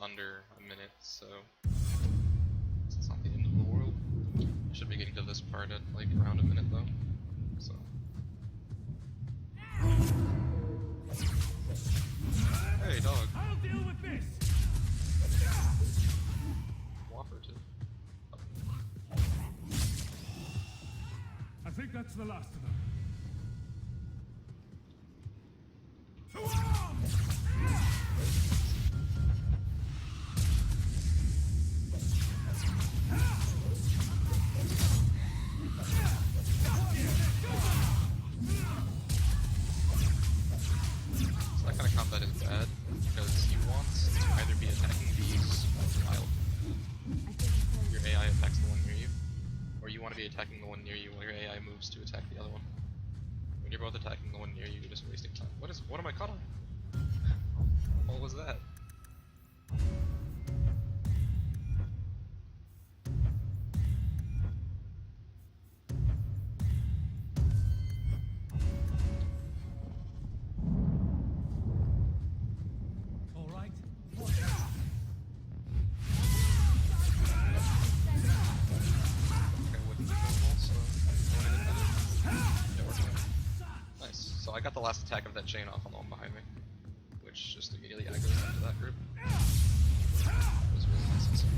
under a minute, so it's not the end of the world. I should be getting to this part at like around a minute though. So. Hey, dog. I'll deal with this. Cooperative. I think that's the last of them. To arms! So that kind of combat is bad, because he wants to either be attacking these while your AI attacks the one near you, or you want to be attacking the one near you while your AI moves to attack the other one. When you're both attacking the one near you, you're just wasting time. What am I caught on? What was that? All right. Okay, with the normal, so going in and yeah, working out. Nice. So I got the last attack of that chain off on the one behind me, which just immediately aggroes into that group. That was really necessary.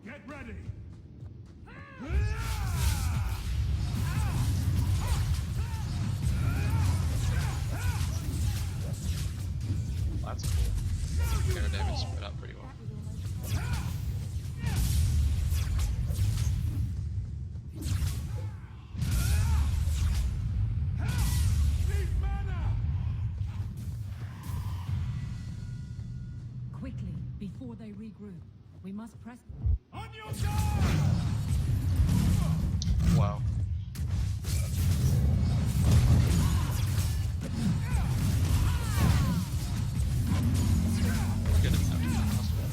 Get ready. That's cool. Air damage spread out pretty well. Need mana. Quickly, before they regroup, we must press. On your guard. Wow. Get him out of the hospital.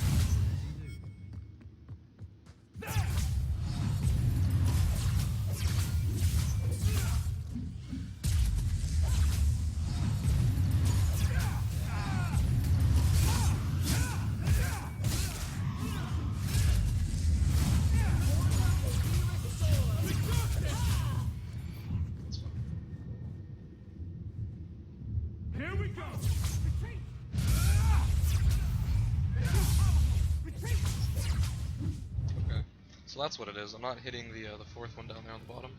That's fine. Here we go. Retreat. Okay. So that's what it is. I'm not hitting the fourth one down there on the bottom.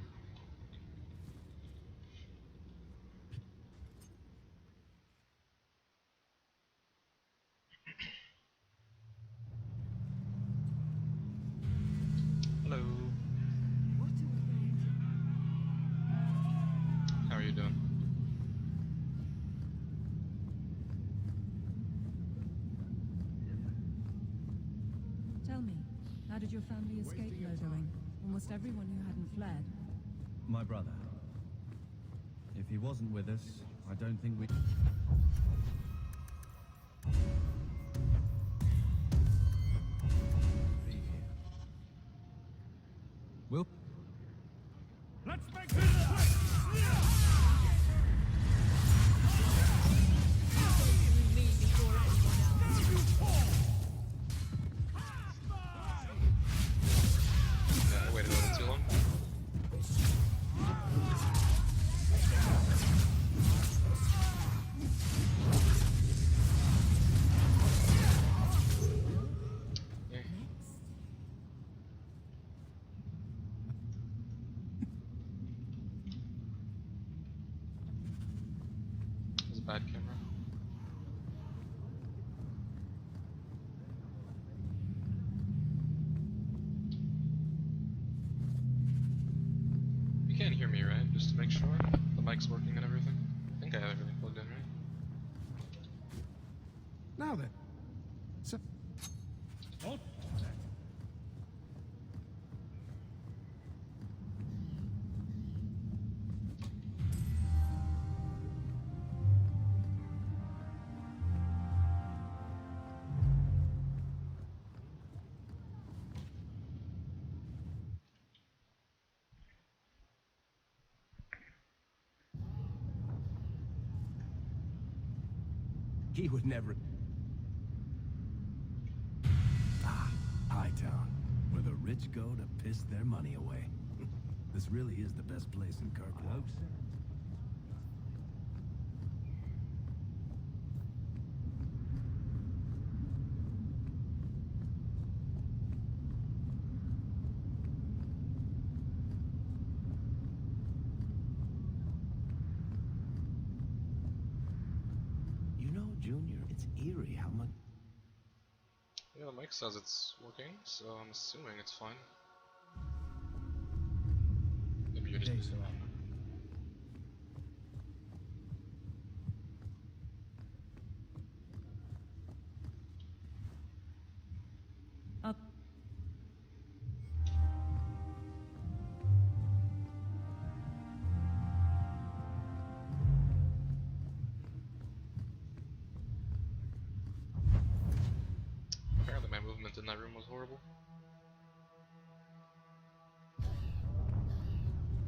Hello. How are you doing? Tell me, how did your family escape murdering almost everyone who hadn't fled? My brother. If he wasn't with us, I don't think we... be here. Will... Let's make this quick. Yeah, I waited a little too long. Yeah. That was a bad camera. You can't hear me, right? Just to make sure the mic's working and everything. I think I have everything plugged in, right? Now then. So, He would never... Ah, Hightown, where the rich go to piss their money away. This really is the best place in Kirkland. I hope so. You know, Junior, it's eerie how much... Yeah, the mic says it's working, so I'm assuming it's fine. Maybe you're just busy. Up. Apparently my movement in that room was horrible.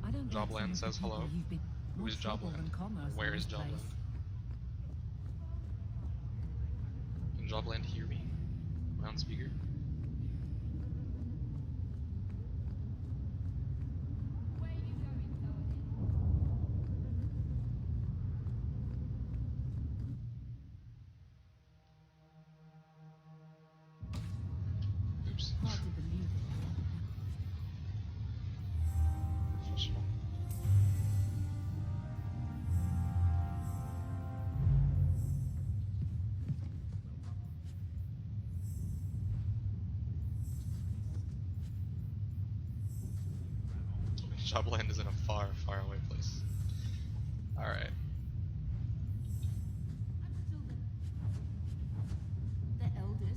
I don't get Jobland from says the people hello. you've been Who more is trouble Jobland? than commerce Where in is this Jobland? place. Can Jobland hear me? Am I on speaker? Oops. Hard to believe it. Professional. Jobland is in a far, far away place. Alright. I'm still the eldest.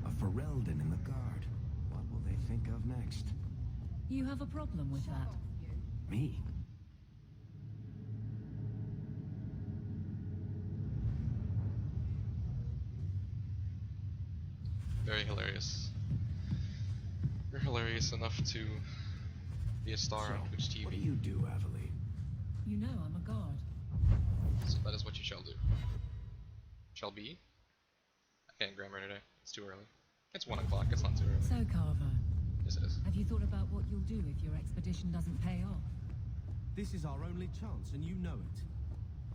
A Ferelden in the guard. What will they think of next? You have a problem with that? Me? Very hilarious. You're hilarious enough to be a star on Twitch What do TV. you do, Aveline? You know I'm a guard. So that is what you shall do. Shall be? I can't grammar today. It's too early. It's 1 o'clock, it's not too early. So, Carver, Yes it is. have you thought about what you'll do if your expedition doesn't pay off? This is our only chance, and you know it.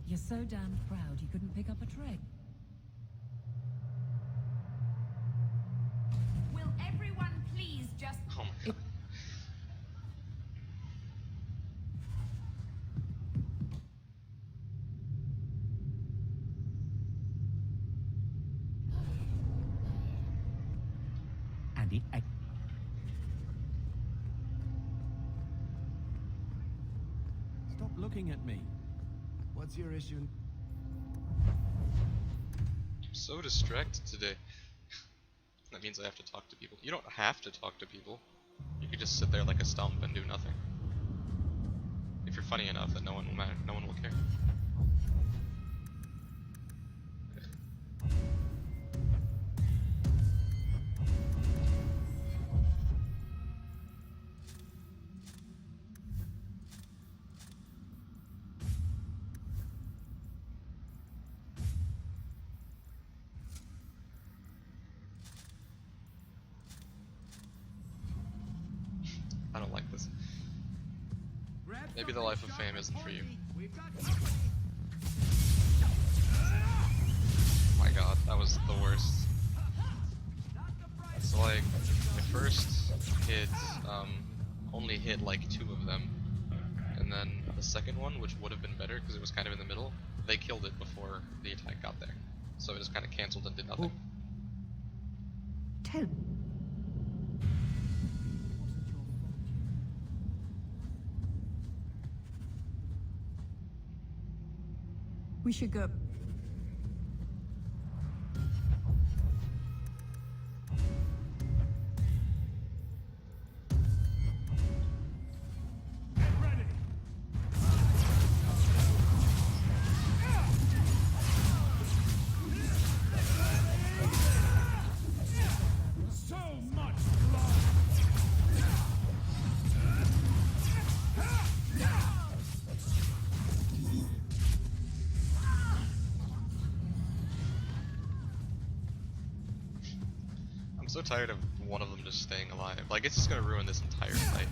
You're so damned proud you couldn't pick up a trade. Will everyone please just... Oh my god. And it... Stop looking at me. What's your issue? I'm so distracted today. That means I have to talk to people. You don't have to talk to people. You could just sit there like a stump and do nothing. If you're funny enough, then no one will matter. No one will care. I don't like this. Maybe the life of fame isn't for you. My god, that was the worst. So like, my first hit only hit like 2 of them, and then the second one, which would have been better because it was kind of in the middle, they killed it before the attack got there. So it just kind of cancelled and did nothing. Tell. We should go. Get ready. so tired of one of them just staying alive. Like, it's just gonna ruin this entire fight.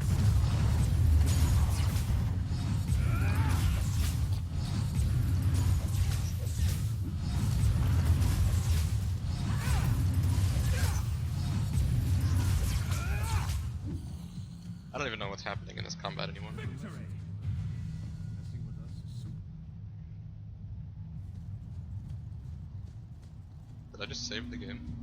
I don't even know what's happening in this combat anymore. Victory! Messing with us is super. Did I just save the game?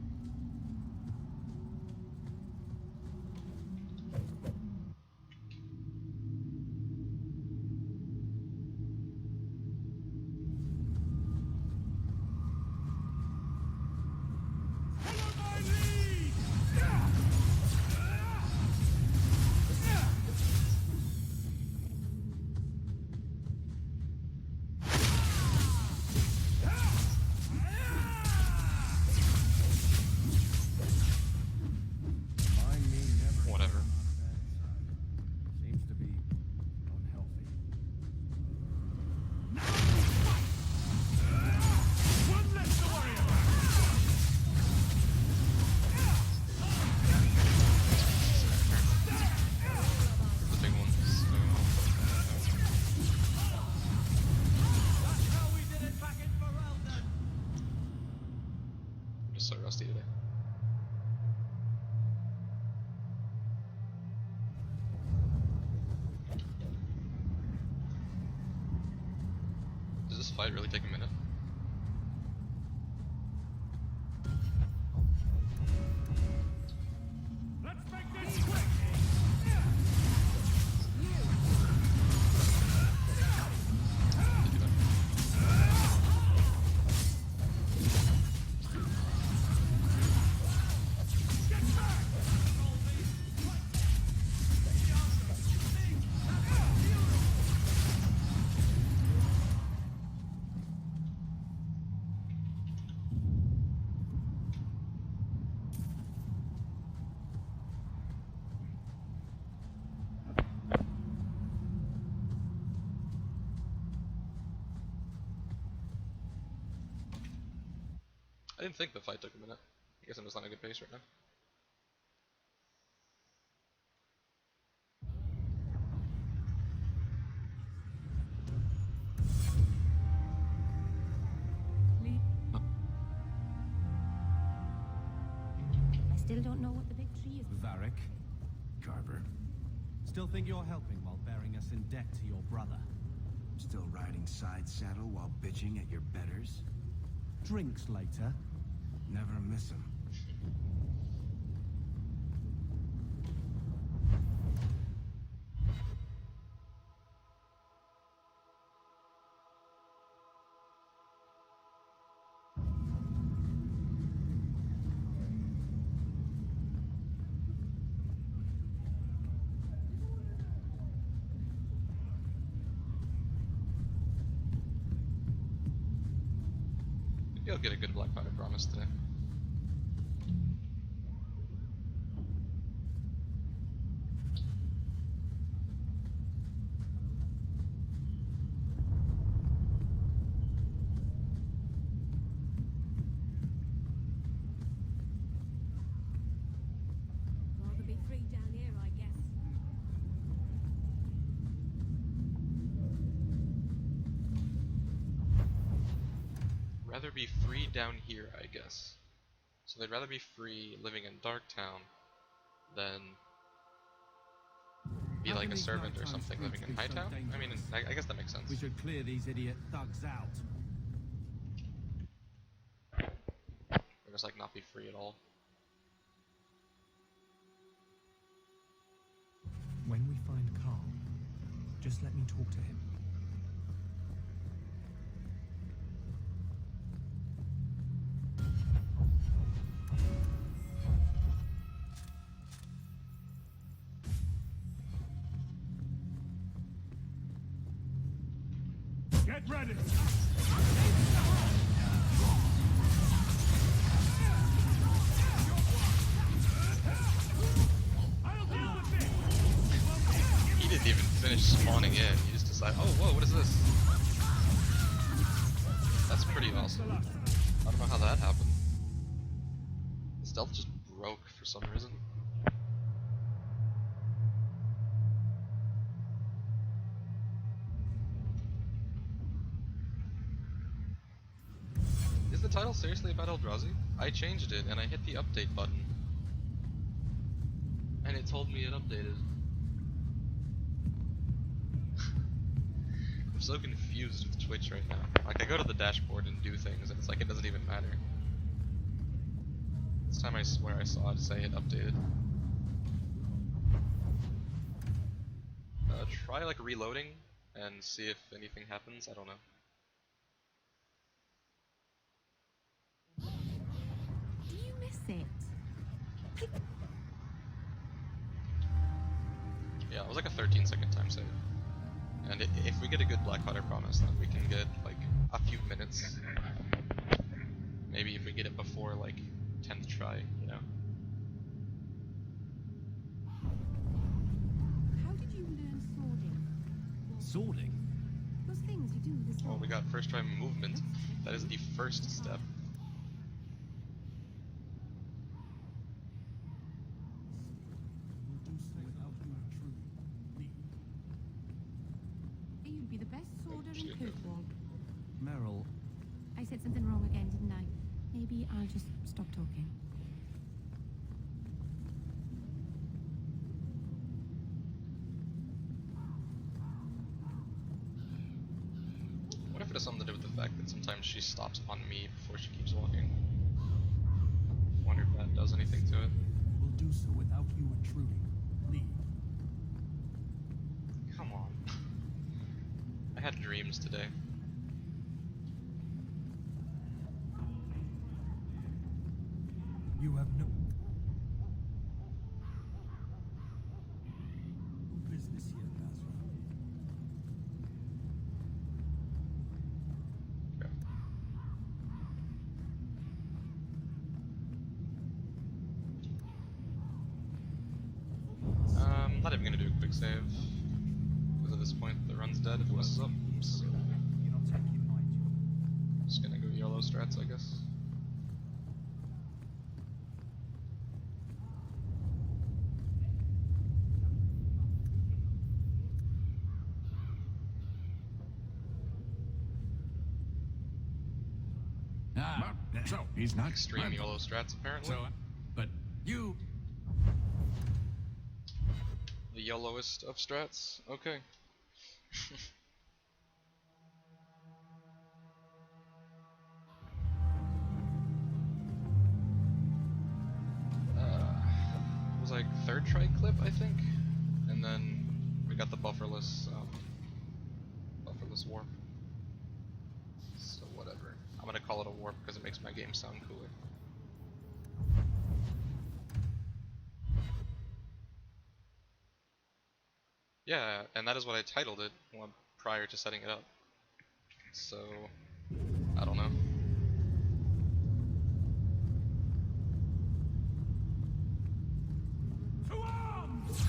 Follow my lead! Mind me never. Whatever. Seems to be unhealthy. One less to worry about! The big ones. I'm just so rusty today. Does this fight really take a minute? Let's make this quick! I didn't think the fight took a minute. I guess I'm just on a good pace right now. Lee, I still don't know what the victory is. Varric. Carver. Still think you're helping while bearing us in debt to your brother? Still riding side saddle while bitching at your betters? Drinks later. Never miss 'em. Maybe I'll get a good Black Powder promise today. Rather be free down here, I guess. Rather be free down here, I guess. So they'd rather be free living in Darktown than be How like can a these servant or nighttime something living streets in be so Hightown. I mean, dangerous? I guess that makes sense. We should clear these idiot thugs out. Or just like not be free at all. When we find Carl, just let me talk to him. Get ready! I'll deal with this! He didn't even finish spawning in. He just decided, oh, whoa, what is this? That's pretty awesome. I don't know how that happened. The stealth just broke some reason. Is the title seriously about Eldrazi? I changed it and I hit the update button. And it told me it updated. I'm so confused with Twitch right now. Like, I go to the dashboard and do things, and it's like it doesn't even matter. This time I swear I saw it say it updated. Try like reloading and see if anything happens. I don't know. Do you miss it? Yeah, it was like a 13-second time save. And if we get a good Blackwater promise, then we can get like a few minutes. Maybe if we get it before like 10th try, you know. How did you learn swording? Sorting? Those things you do with the sword. Well, we got first try movement. That is the first step. You'd be the best sworder in Kirkwall. Meryl, I said something wrong again, didn't I? Maybe I'll just stop talking. What if it has something to do with the fact that sometimes she stops on me before she keeps walking? Wonder if that does anything to it. we'll do so without you intruding. Leave. Come on. I had dreams today. You have no business here, Nazra. Okay. Not even gonna do a quick save. Because at this point the run's dead if it messes up. So just gonna go yellow strats, I guess. So he's not Extreme yellow strats apparently. but you. The yellowest of strats? Okay. It was like third try clip, I think, and then we got the bufferless warp. So whatever. I'm gonna call it a warp because it makes my game sound cooler. Yeah, and that is what I titled it prior to setting it up. So, I don't know. To arms!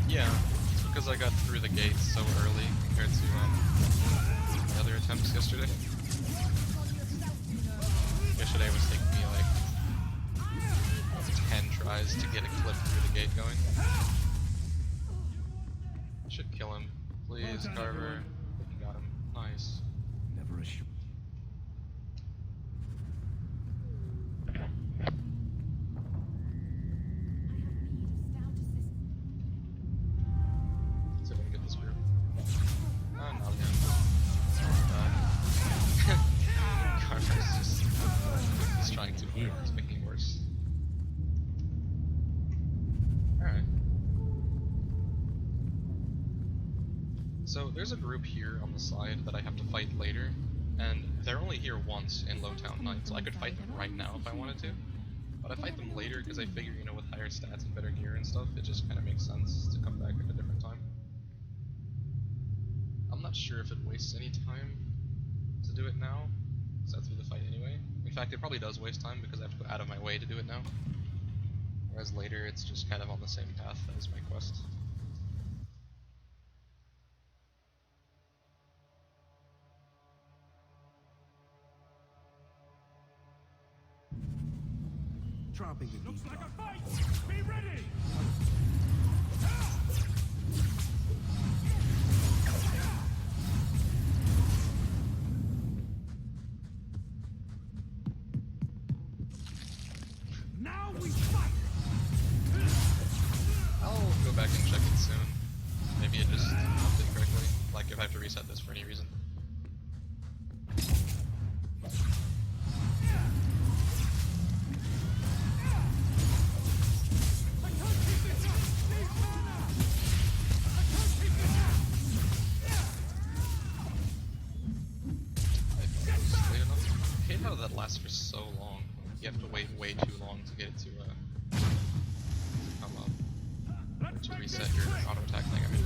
Yeah, it's because I got through the gates so early compared to my other attempts yesterday. Yesterday was taking me like 10 tries to get a clip through the gate going. Should kill him. Please, Carver. You got him. Nice. Never a sh. See if I can get this group. Not again. Carver's just... he's trying too hard. He's making it worse. Alright. So there's a group here on the side that I have to fight later, and they're only here once in Lowtown Night, so I could fight them right now if I wanted to. But I fight them later because I figure, you know, with higher stats and better gear and stuff, it just kind of makes sense to come back at a different time. I'm not sure if it wastes any time to do it now, because that's through the fight anyway. In fact, it probably does waste time because I have to go out of my way to do it now. Whereas later, it's just kind of on the same path as my quest. dropping the Looks deep like dark. a fight! Be ready! Now we fight! I'll go back and check it soon. Maybe it just pumped it correctly. Like if I have to reset this for any reason. I can't keep this up! Need mana! I can't keep this up! I late enough. I hate how that lasts for so long. You have to wait way too long to get it to come up. Or Let's to make reset this your quick! auto attack thing, I mean.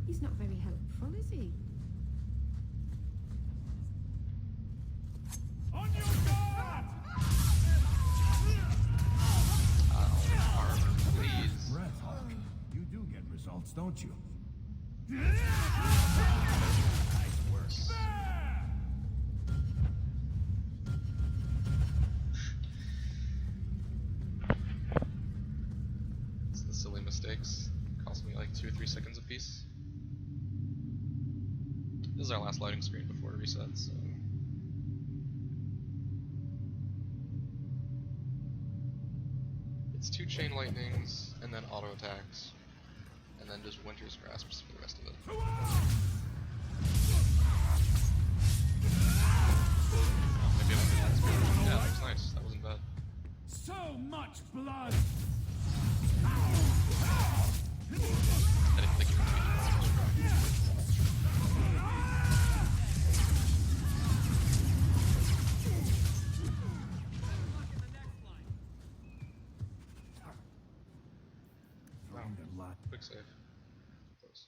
He's not very helpful, is he? On your guard! Armor, please. Red Hawk, you do get results, don't you? There! It's the silly mistakes. Cost me like 2 or 3 seconds apiece. This is our last loading screen before it resets, so. It's 2 chain lightnings, and then auto attacks, and then just Winter's Grasps for the rest of it. To arms! Oh, maybe I won't do that. Yeah, that was nice. That wasn't bad. So much blood! I didn't think it would be. Throwing a lot. Quick save. Close.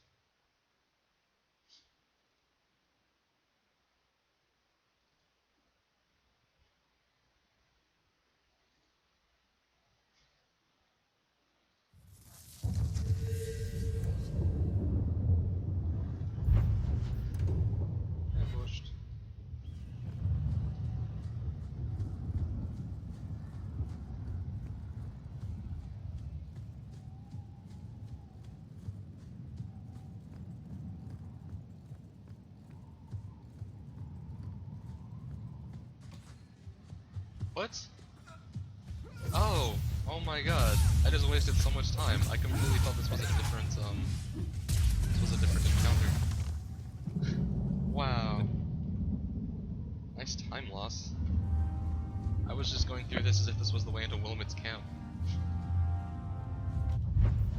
Ambushed. What? Oh! Oh my god. I just wasted so much time. I completely thought this was a different, encounter. Wow. Nice time loss. I was just going through this as if this was the way into Wilmot's camp.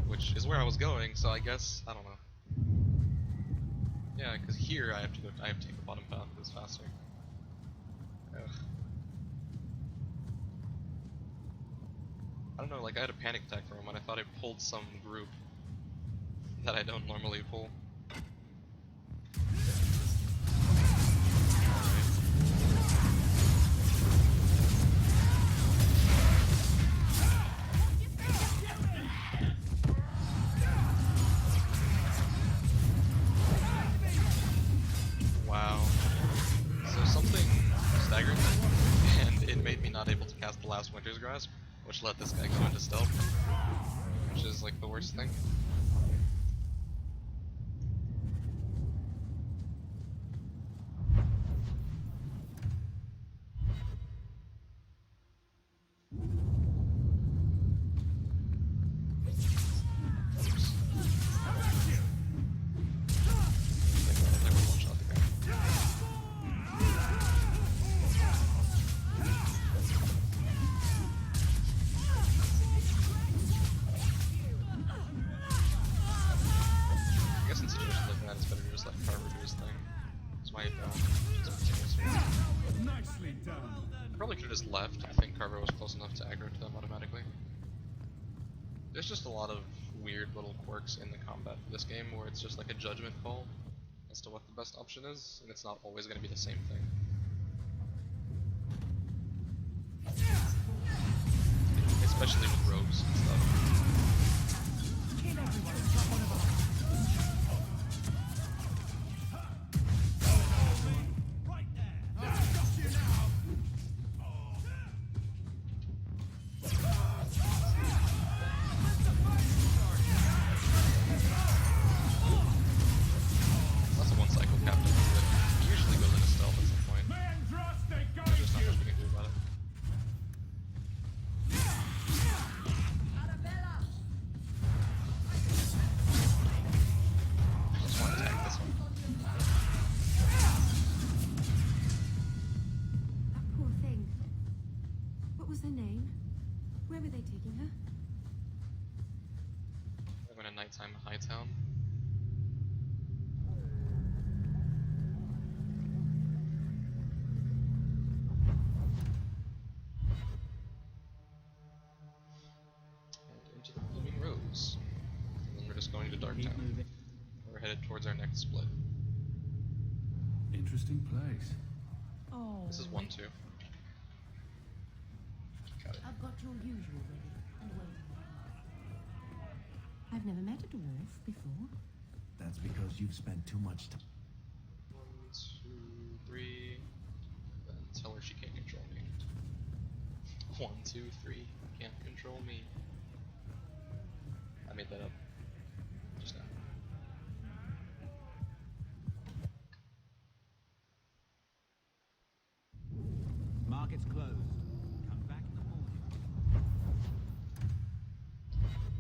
Which is where I was going, so I guess, I don't know. Yeah, because here I have to take the bottom path, it's faster. Ugh. I don't know, like I had a panic attack for a moment. I thought I pulled some group that I don't normally pull. Wow. So something staggered me, and it made me not able to cast the last Winter's Grasp, which let this guy go into stealth, which is like the worst thing. I guess in situations like that, it's better to just let Carver do his thing. That's why Nicely done! I probably could have just left. I think Carver was close enough to aggro to them automatically. There's just a lot of weird little quirks in the combat for this game where it's just like a judgment call as to what the best option is, and it's not always going to be the same thing. Especially with rogues and stuff. What was her name? Where were they taking her? We're going to nighttime Hightown. And into the Blooming Rose. And then we're just going to Darktown. We're headed towards our next split. Interesting place. Oh. This is 1-2. Got it. I've got your usual ready and waiting. I've never met a dwarf before. That's because you've spent too much time. 1, 2, 3. Then tell her she can't control me. 1, 2, 3. Can't control me. I made that up just now. Market's closed. Come back in the morning.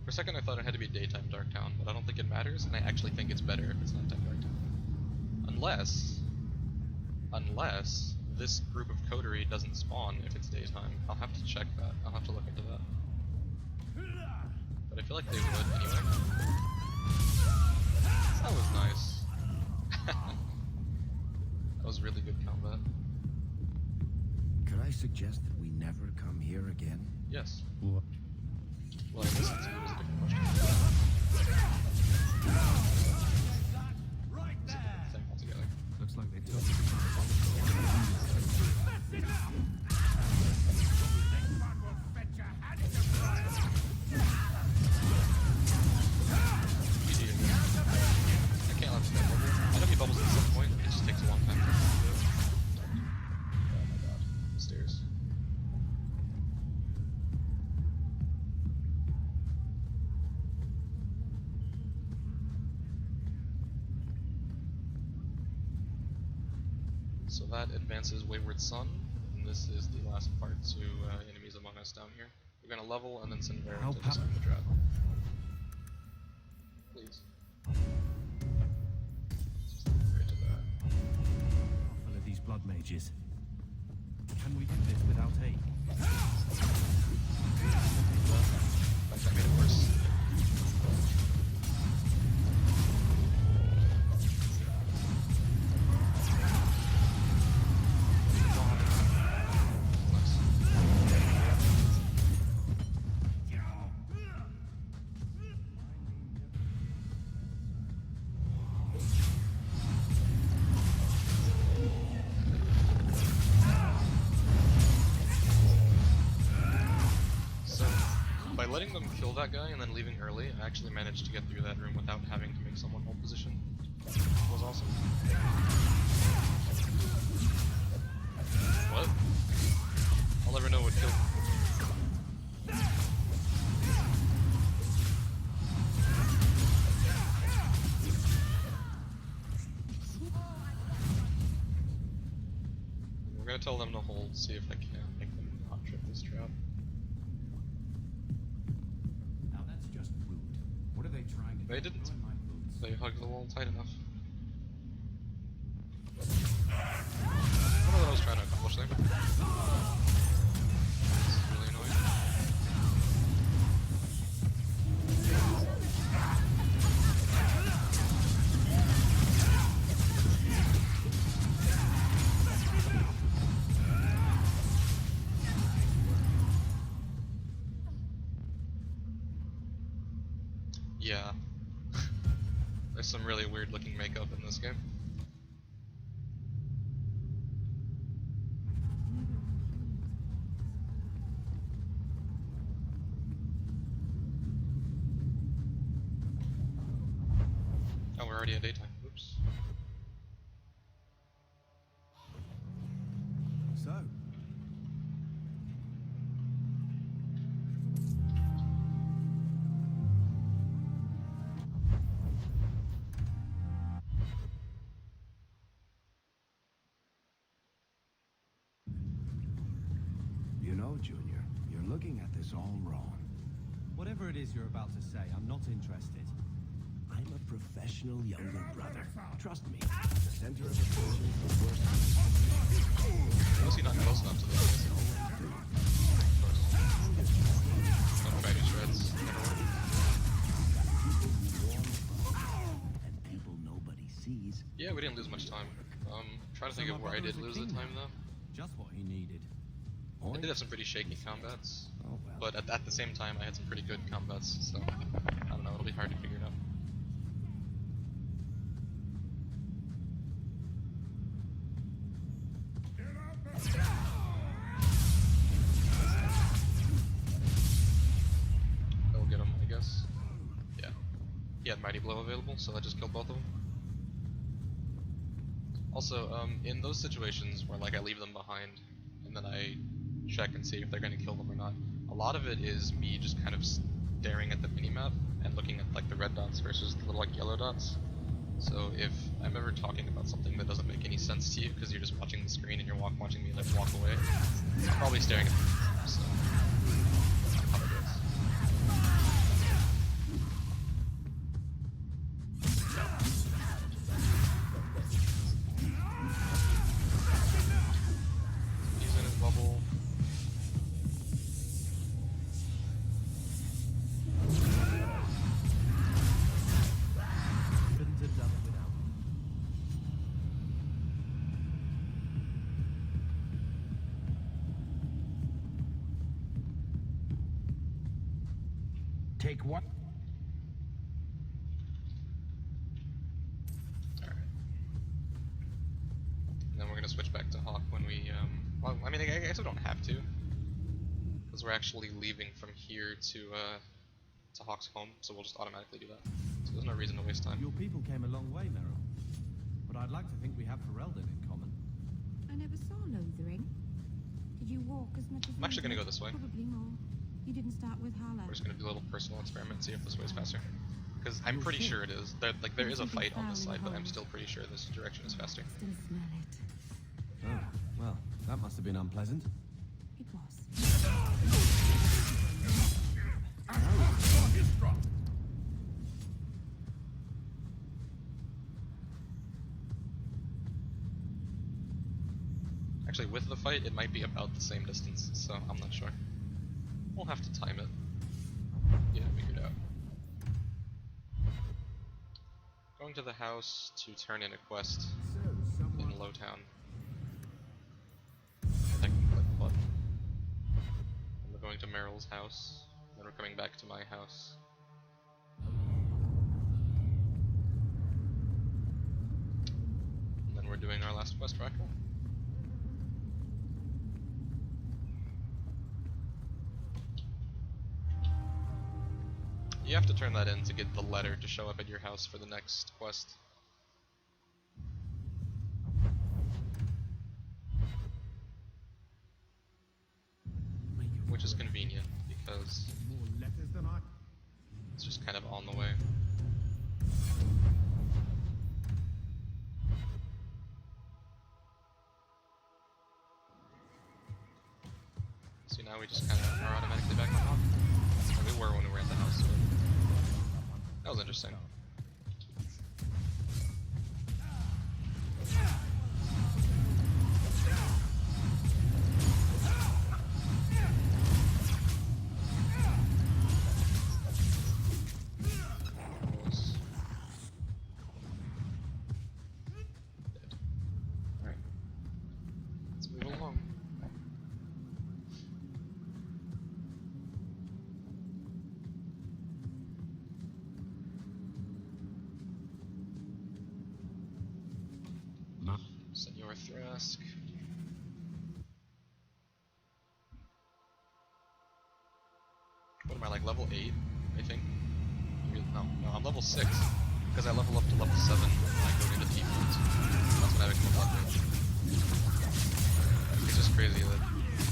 For a second I thought it had to be daytime Darktown, but I don't think it matters, and I actually think it's better if it's nighttime Darktown. Unless this group of coterie doesn't spawn if it's daytime. I'll have to check that. I'll have to look into that. But I feel like they would anyway. That was nice. That was really good combat. Could I suggest that we never come here again? Yes. What? Well, I listened to you was a different question. Right It's a there. different thing altogether. Looks like they took it. Next one will fetch your hand to fire. GG again. I can't let this guy bubble. I know he bubbles at some point, it just takes a long time for him to do it. Oh my god. The stairs. So that advances Wayward Son, and this is the last part to Enemies Among Us down here. We're gonna level and then send Vera How to disarm the trap. Please. Just get to that. Full of these blood mages. Can we do this without aid? In fact, that made it worse. By letting them kill that guy and then leaving early, I actually managed to get through that room without having to make someone hold position. It was awesome. What? I'll never know what killed me. We're gonna tell them to hold, see if I can make them not trip this trap. Now that's just rude. What are they trying to They do? didn't. Ruin my boots. They hugged the wall tight enough. I don't know what I was trying to accomplish there. This is really annoying. Yeah. There's some really weird looking makeup in this game. Oh, we're already at daytime. Oops. So, you know, Junior, you're looking at this all wrong. Whatever it is you're about to say, I'm not interested. I'm a professional younger brother. Trust me, the center of attention is the worst. Was he not close enough to the we didn't lose much time. Trying to think So of my where I brother did is a lose the king time now. though. Just what he needed. I did have some pretty shaky combats, Oh well. but at the same time I had some pretty good combats, so I don't know, it'll be hard to figure it out. That'll get him, I guess. Yeah. He had Mighty Blow available, so that just killed both of them. Also, in those situations where like I leave them behind, and then I check and see if they're gonna kill them or not, a lot of it is me just kind of staring at the minimap and looking at like the red dots versus the little like yellow dots. So if I'm ever talking about something that doesn't make any sense to you because you're just watching the screen and you're watching me like walk away, I'm probably staring at the minimap, so I apologize. He's in his bubble. Couldn't have done it without him. Take one. Alright. And then we're gonna switch back to Hawk when we, well, I mean, I guess we don't have to. Because we're actually leaving from here to Hawk's home, so we'll just automatically do that. So there's no reason to waste time. Your people came a long way, Meryl. But I'd like to think we have Ferelden in common. I never saw Lothering. Did you walk as much as I'm actually we gonna did? go this way. Probably more. You didn't start with Hala. We're just gonna do a little personal experiment, see if this way's faster. Because I'm pretty sure it is. There is a fight on this side, but I'm still pretty sure this direction is faster. Still smell it. Oh, well, that must have been unpleasant. It was. Actually, with the fight, it might be about the same distance, so I'm not sure. We'll have to time it. Yeah, figured out. Going to the house to turn in a quest in Lowtown. I can click the button. And we're going to Meryl's house. Then we're coming back to my house. And then we're doing our last quest tracker. You have to turn that in to get the letter to show up at your house for the next quest. Which is convenient, because More letters than I. it's just kind of on the way. So now we just kind of are automatically back on top. Well, we were when we were at the house. So that was interesting. Alright. Let's move along. Senor Thrask. What am I, like level 8, I think? No, I'm level 6. Because I level up to level 7 when I go into the default. That's when I become a blood mage. It's just crazy that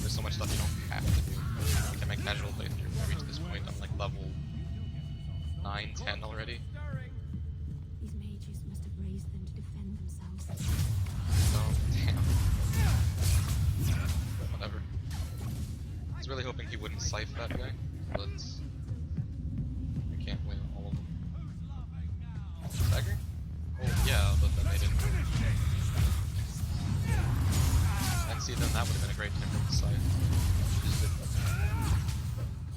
there's so much stuff you don't have to do. Like in my casual playthrough, when I reach this point, I'm like level 9, 10 already. These mages must have raised them to defend themselves. So, damn. Whatever. I was really hoping he wouldn't scythe that guy, but I can't win all of them. Dagger? Oh, yeah, but then they didn't. And see, then that would have been a great time for the scythe. Just did.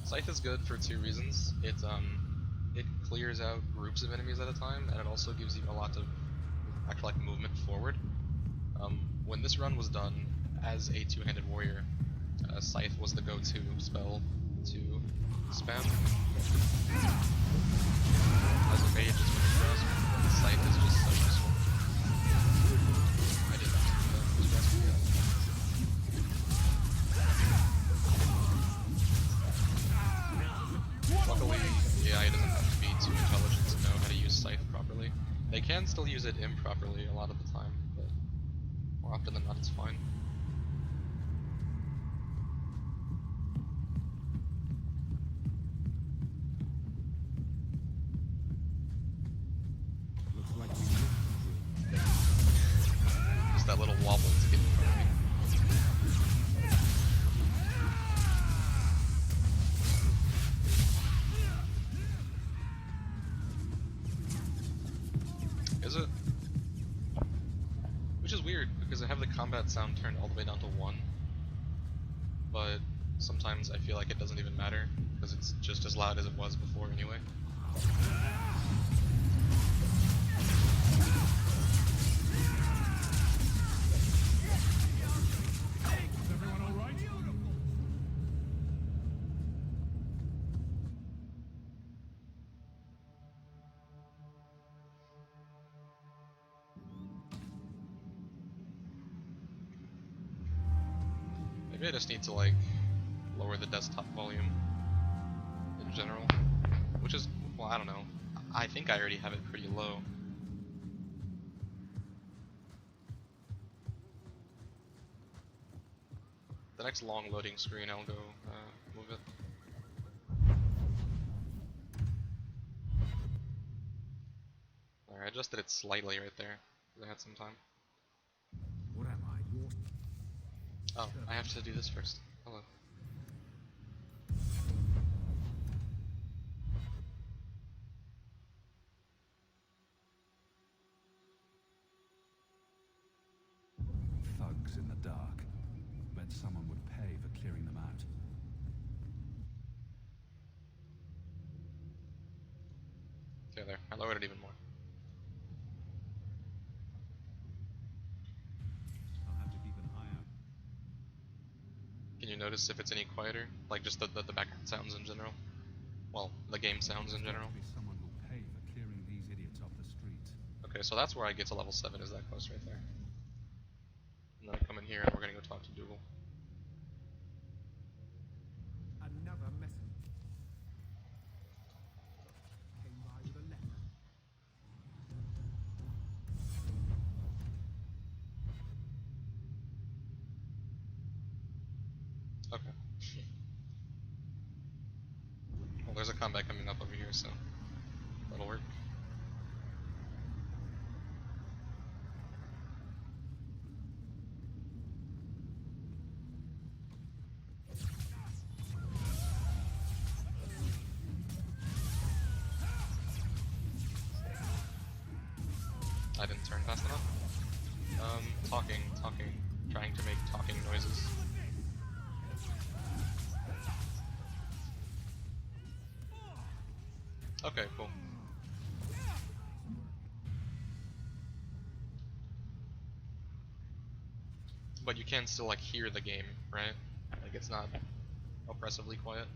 Scythe is good for 2 reasons. It clears out groups of enemies at a time, and it also gives you a lot of actual like movement forward. When this run was done as a two-handed warrior, Scythe was the go-to spell to spam. As a mage, it's really grasp. Scythe is just so useful. I did not do that. It was grasping good. Luckily, the AI doesn't have to be too intelligent to know how to use Scythe properly. They can still use it improperly a lot of the time, but more often than not, it's fine. Looks like we missed the Just that little wobble to get in front of me. Is it? Which is weird, because I have the combat sound turned all the way down to 1. But sometimes I feel like it doesn't even matter, because it's just as loud as it was before anyway. Is everyone alright? Maybe I just need to like lower the desktop volume in general, which is, well, I don't know. I think I already have it pretty low. The next long loading screen, I'll go move it. Alright, I adjusted it slightly right there, because I had some time. What am I? Your Oh, I have to do this first. Hello. thugs in the dark. Bet someone would pay for clearing them out. Okay, there. I lowered it even more. I'll have to keep an eye out. Can you notice if it's any quieter? Like just the background sounds in general? Well, the game sounds in general. Be someone who'll pay for clearing these idiots off the streets. Okay, so that's where I get to level 7, is that close right there. And then I come in here and we're gonna go talk to Dougal. Another message. Came by with a letter. Okay. Well, there's a combat coming up over here, so that'll work. I didn't turn fast enough. Talking, trying to make talking noises. Okay, cool. But you can still like hear the game, right? Like it's not oppressively quiet.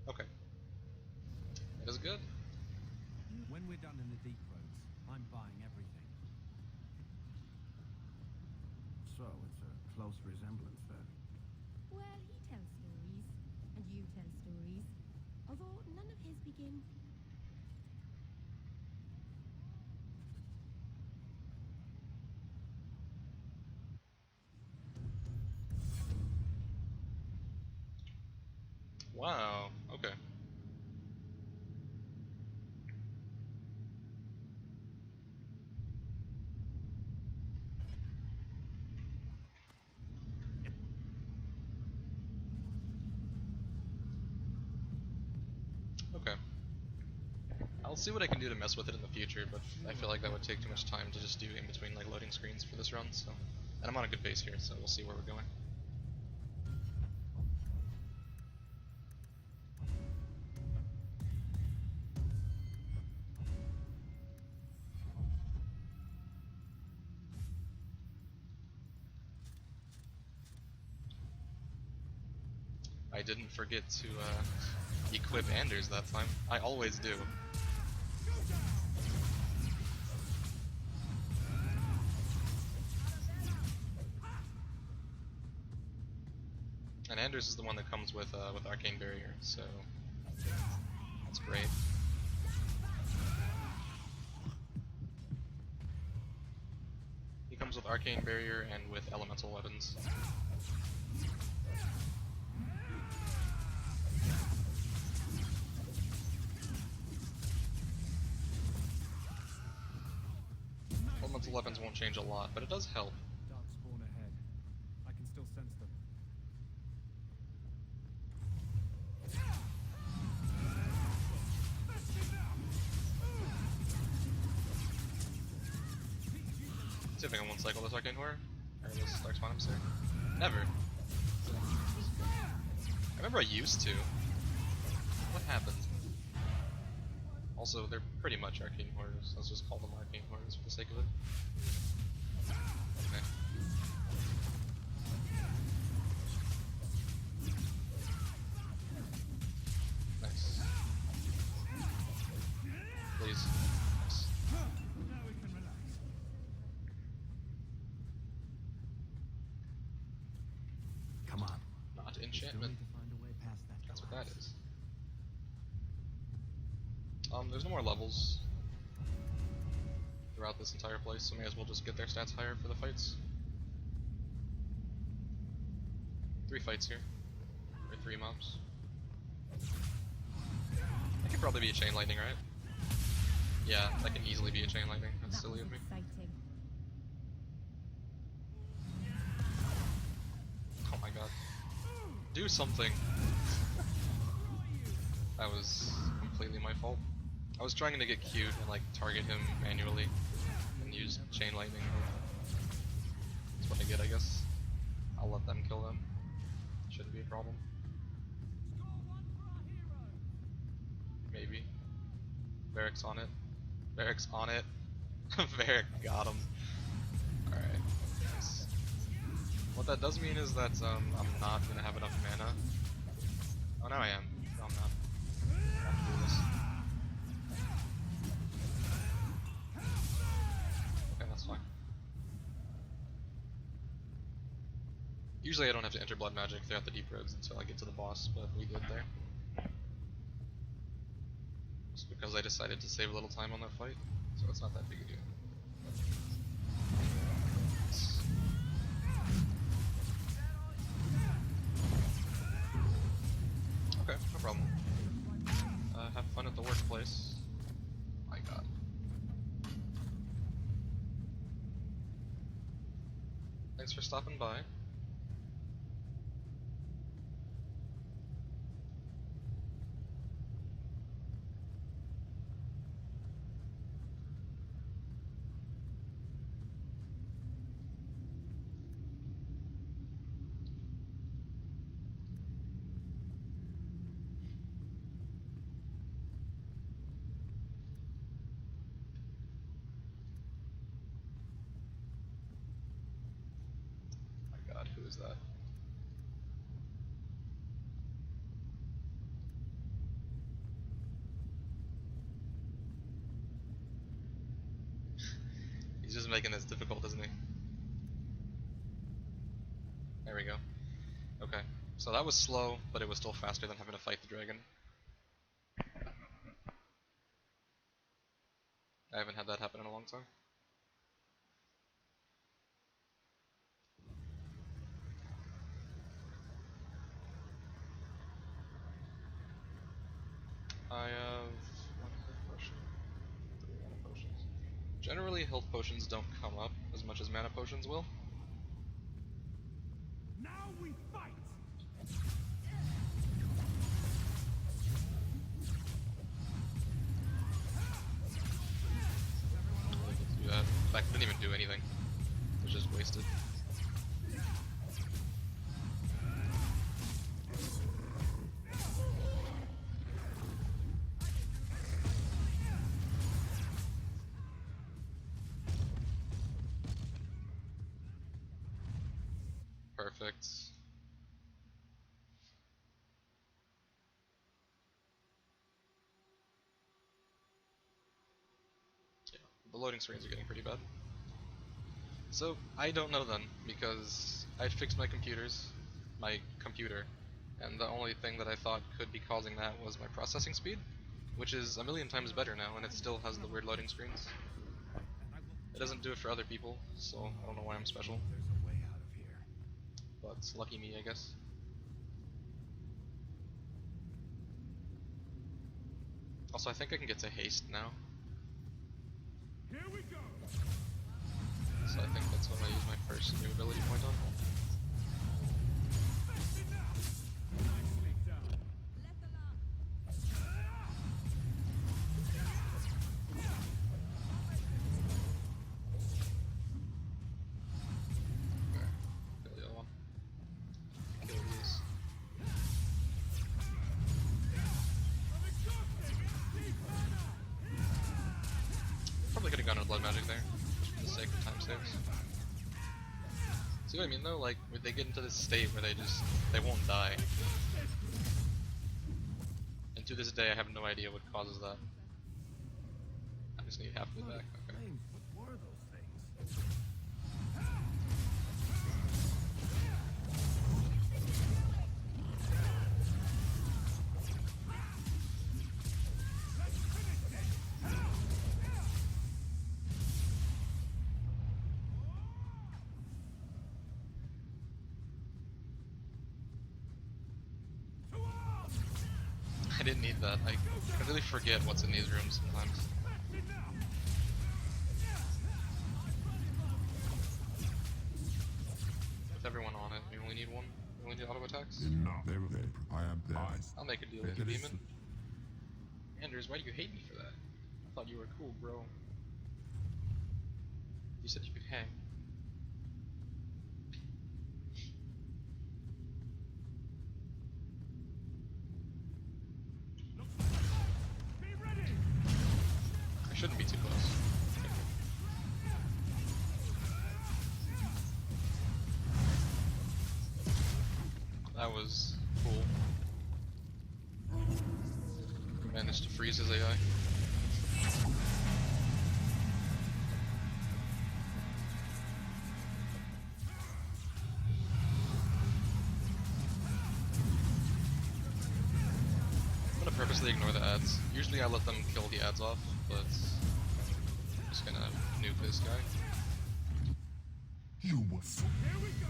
Okay. That is good. When we're done in the deep roads, I'm buying everything. So, it's a close resemblance then. Well, he tells stories, and you tell stories, although none of his begin. Wow, okay. Okay. I'll see what I can do to mess with it in the future, but I feel like that would take too much time to just do in between like loading screens for this run, so And I'm on a good base here, so we'll see where we're going. I didn't forget to equip Anders that time. I always do. And Anders is the one that comes with Arcane Barrier, so that's great. He comes with Arcane Barrier and with Elemental Weapons. Elemental weapons won't change a lot, but it does help. Dark spawn ahead. I can still sense them. See if I can one cycle this Arcane Horror. Or this Dark Spawn, I'm sorry. Never. I remember I used to. What happened? Also, they're pretty much Arcane Horrors. Let's just call them Arcane Horrors for the sake of it. Okay. Nice. Please. Nice. Now we can relax. Come on. Not Still enchantment. need to find a way past that. That's what that collapse. is. There's no more levels throughout this entire place, so may as well just get their stats higher for the fights. 3 fights here, or 3 mobs. That could probably be a chain lightning, right? Yeah, that can easily be a chain lightning. That's That silly was of me. exciting. Oh my god. Do something! That was completely my fault. I was trying to get cute and like target him manually and use chain lightning. That's what I get, I guess. I'll let them kill them. Shouldn't be a problem. Maybe. Varric's on it. Varric's on it. Varric got him. Alright. Nice. What that does mean is that I'm not gonna have enough mana. Oh, now I am. No, I'm not. I have to do this. Okay, that's fine. Usually I don't have to enter blood magic throughout the deep roads until I get to the boss, but we did there. Just because I decided to save a little time on that fight, so it's not that big a deal. Okay, no problem. Have fun at the workplace. My god. Thanks for stopping by. My god, who is that? He's just making this difficult, isn't he? There we go. Okay, so that was slow, but it was still faster than having to fight the dragon. I haven't had that happen in a long time. I have 1 health potion, 3 mana potions. Generally, health potions don't come up as much as mana potions will. Now we fight. Do that. In fact, it didn't even do anything. It was just wasted. perfect. Yeah, the loading screens are getting pretty bad. So, I don't know then, because I fixed my computer, and the only thing that I thought could be causing that was my processing speed, which is a million times better now, and it still has the weird loading screens. It doesn't do it for other people, so I don't know why I'm special. There's a way out of here. But lucky me, I guess. Also, I think I can get to haste now, Here we go. so I think that's when I use my first new ability point on. That's enough. Nicely done. Kill the other one. Kill these. Probably could have gone with blood magic there, just for the sake of time saves. See what I mean though? Like, when they get into this state where they won't die. And to this day I have no idea what causes that. I just need halfway back, okay. Flames, what were those things? I didn't need that. I really forget what's in these rooms sometimes. With everyone on it, we only need one. We only need auto attacks. Enough. I am there. I'll make a deal with you, demon. Anders, why do you hate me for that? I thought you were cool, bro. You said you could hang. Be ready. I shouldn't be too close. That was cool. Managed to freeze his AI. I'm gonna purposely ignore the ads. Usually I let them kill the ads off, but I'm just gonna nuke this guy. You were so Here we go.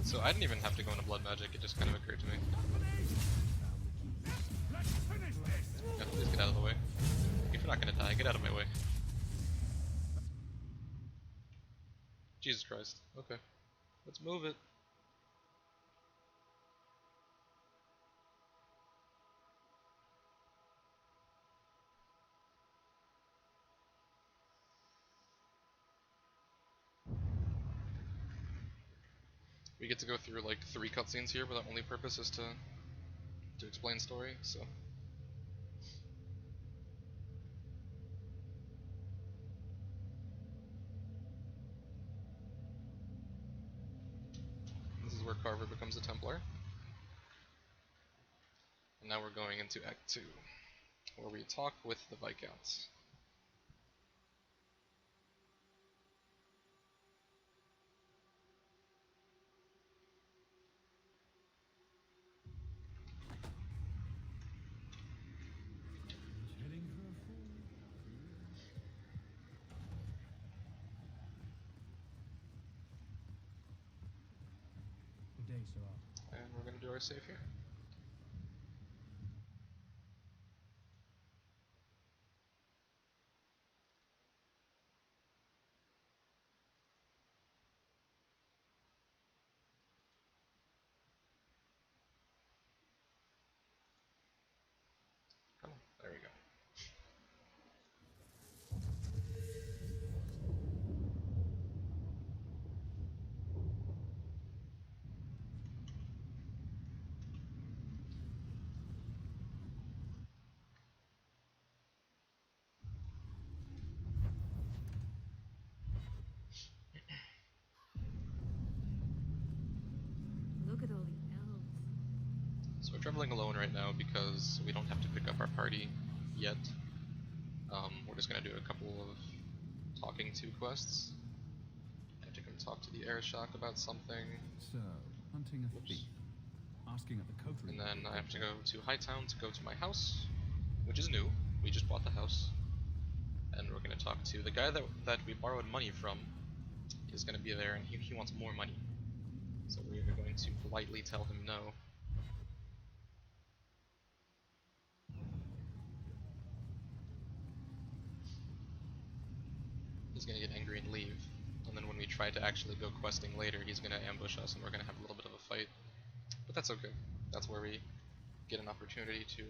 So I didn't even have to go into blood magic, it just kind of occurred to me. Let's finish this. Yeah, please get out of the way. If you're not gonna die, get out of my way. Jesus Christ. Okay. Let's move it. We get to go through like 3 cutscenes here, but the only purpose is to explain story, so. This is where Carver becomes a Templar. And now we're going into Act 2, where we talk with the Viscounts. Heading for a fall. Good day, sir. And we're gonna do our save here. Come on, there we go. we're traveling alone right now because we don't have to pick up our party yet. We're just gonna do a couple of talking to quests. I have to come talk to the air shock about something, So, hunting a Whoops. thief. Asking at the coterie. and then I have to go to Hightown to go to my house, which is new. We just bought the house, and we're gonna talk to the guy that we borrowed money from. Is gonna be there, and he wants more money. So we are going to politely tell him no. He's gonna get angry and leave. And then when we try to actually go questing later, he's gonna ambush us and we're gonna have a little bit of a fight. But that's okay. That's where we get an opportunity to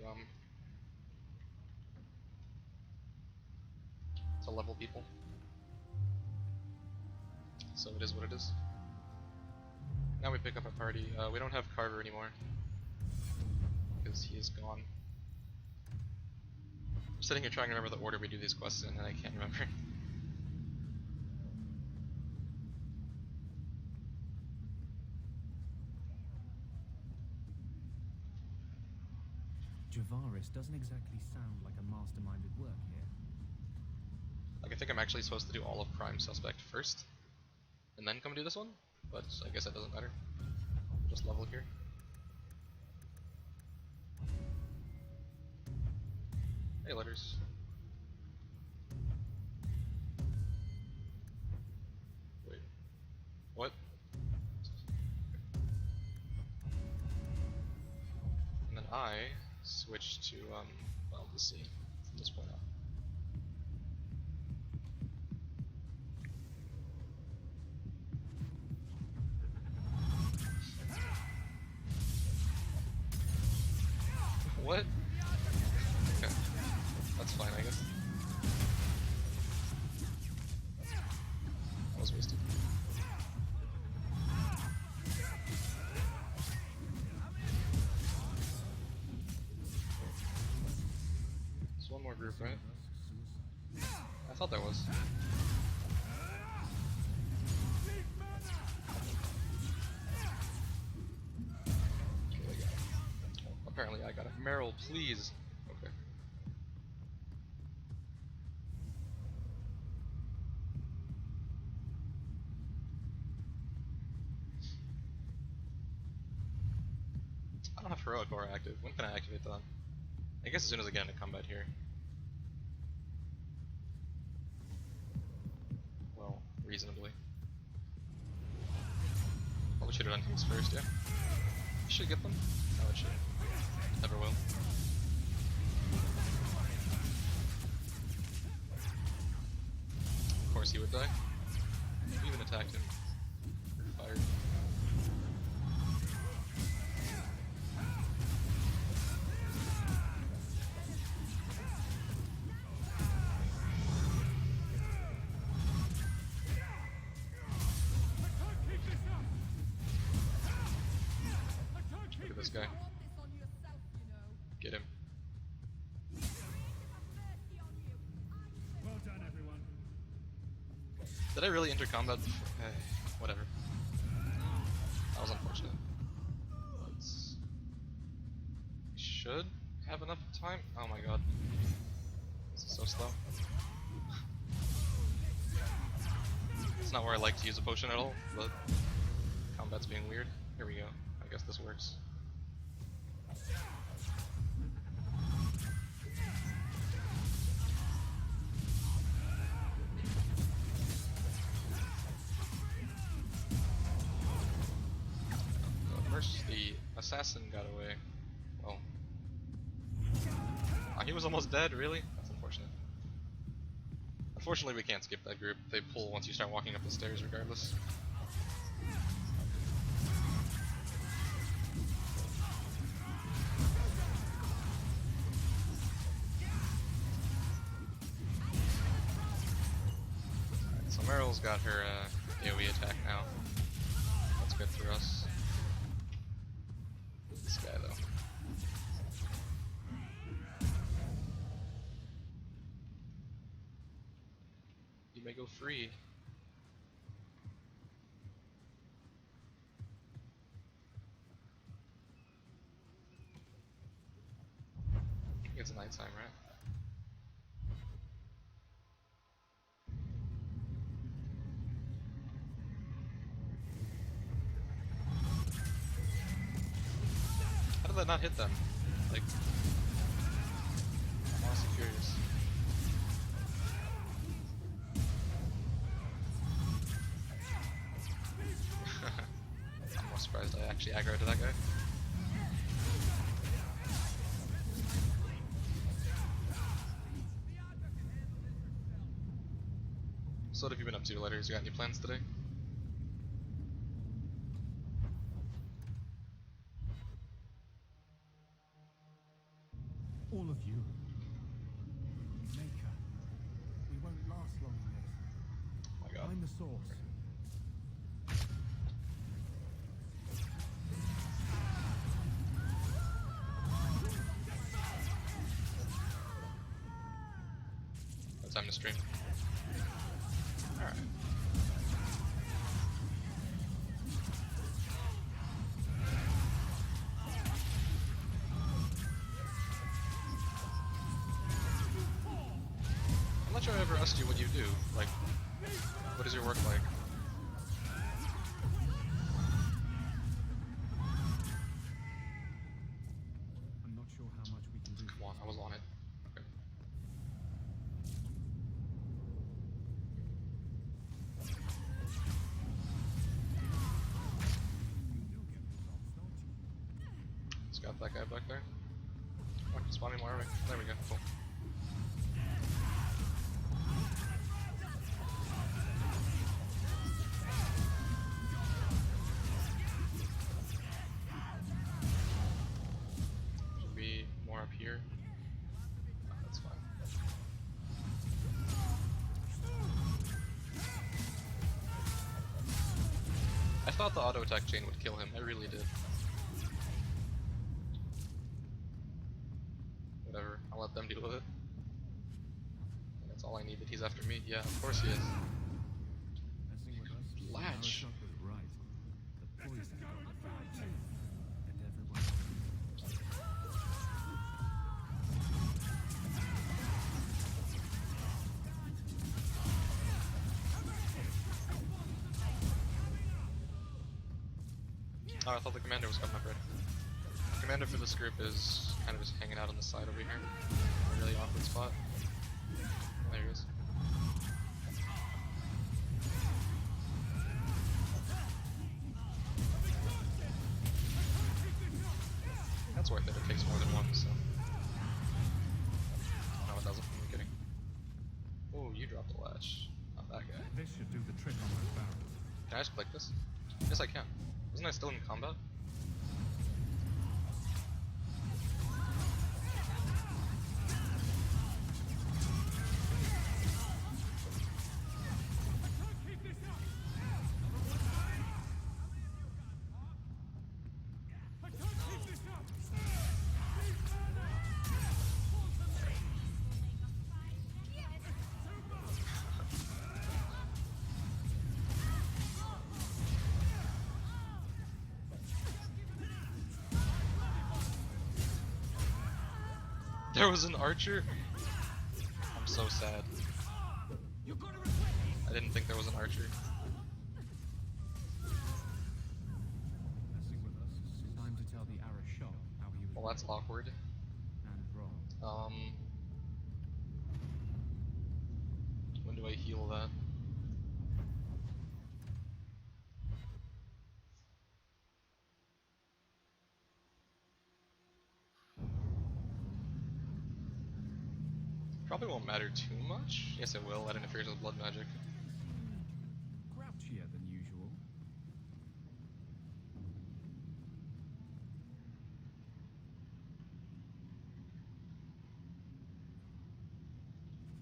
level people. So it is what it is. Now we pick up a party. We don't have Carver anymore. Because he is gone. I'm sitting here trying to remember the order we do these quests in and I can't remember. Javaris doesn't exactly sound like a mastermind at work here. Like, I think I'm actually supposed to do all of Prime Suspect first, and then come do this one, but I guess that doesn't matter. Just level here. Hey, letters. Wait. What? And then I switch to, well, let's see, from this point on. What? Okay. That's fine, I guess. That was wasted. There's one more group, right? I thought there was. Apparently I got it. Meryl, please. Okay. I don't have Heroic Aura active. When can I activate that? I guess as soon as I get into combat here. Well, reasonably. Probably should have done haste first, yeah. You should get them. No, it should. Never will. Of course he would die. We even attacked him. Fired. Look at this guy. Get him. Well done, everyone. Did I really enter combat? Whatever. That was unfortunate. Let's... Should have enough time? Oh my god. This is so slow. It's not where I like to use a potion at all, but combat's being weird. Here we go. I guess this works. The assassin got away. Well. Oh, he was almost dead, really? That's unfortunate. Unfortunately, we can't skip that group. They pull once you start walking up the stairs, regardless. Alright, so Meryl's got her AoE attack now. That's good for us. This guy, though. You may go free. nighttime, right? How did that not hit them? Like, I'm honestly curious. I'm more surprised I actually aggroed to that guy. So what have you been up to, Letters? You got any plans today? All of you. Maker. We won't last long in this. Oh my god. Find the source. No time to stream. Alright. I'm not sure I ever asked you what you do. Like, what is your work like? I'm not sure how much we can do. Come on, I was on it. Okay. Just got that guy back there. Oh, he's spawning more army. There we go. Cool. Should be more up here. Oh, that's fine. I thought the auto attack chain would kill him. I really did. Whatever. I'll let them deal with it. And that's all I needed. He's after me. Yeah, of course he is. Messing with us. Latch. Arashok was right. The poison got the fight too. And everyone. Oh, I thought the commander was coming up ready. The commander for this group is kind of just hanging out on the side over here. A really awkward spot. There he is. That's worth it. It takes more than one, so. No, it doesn't. I'm kidding. Oh, you dropped a latch. Not that guy. This should do the trick on those barrels. Can I just click this? Yes, I can. Wasn't I still in combat? There was an archer? I'm so sad. I didn't think there was an archer. Messing with us. Time to tell the Arashok how he was Well, that's awkward. and wrong. When do I heal that? Probably won't matter too much. Yes, it will. That interferes with blood magic. Grouchier than usual.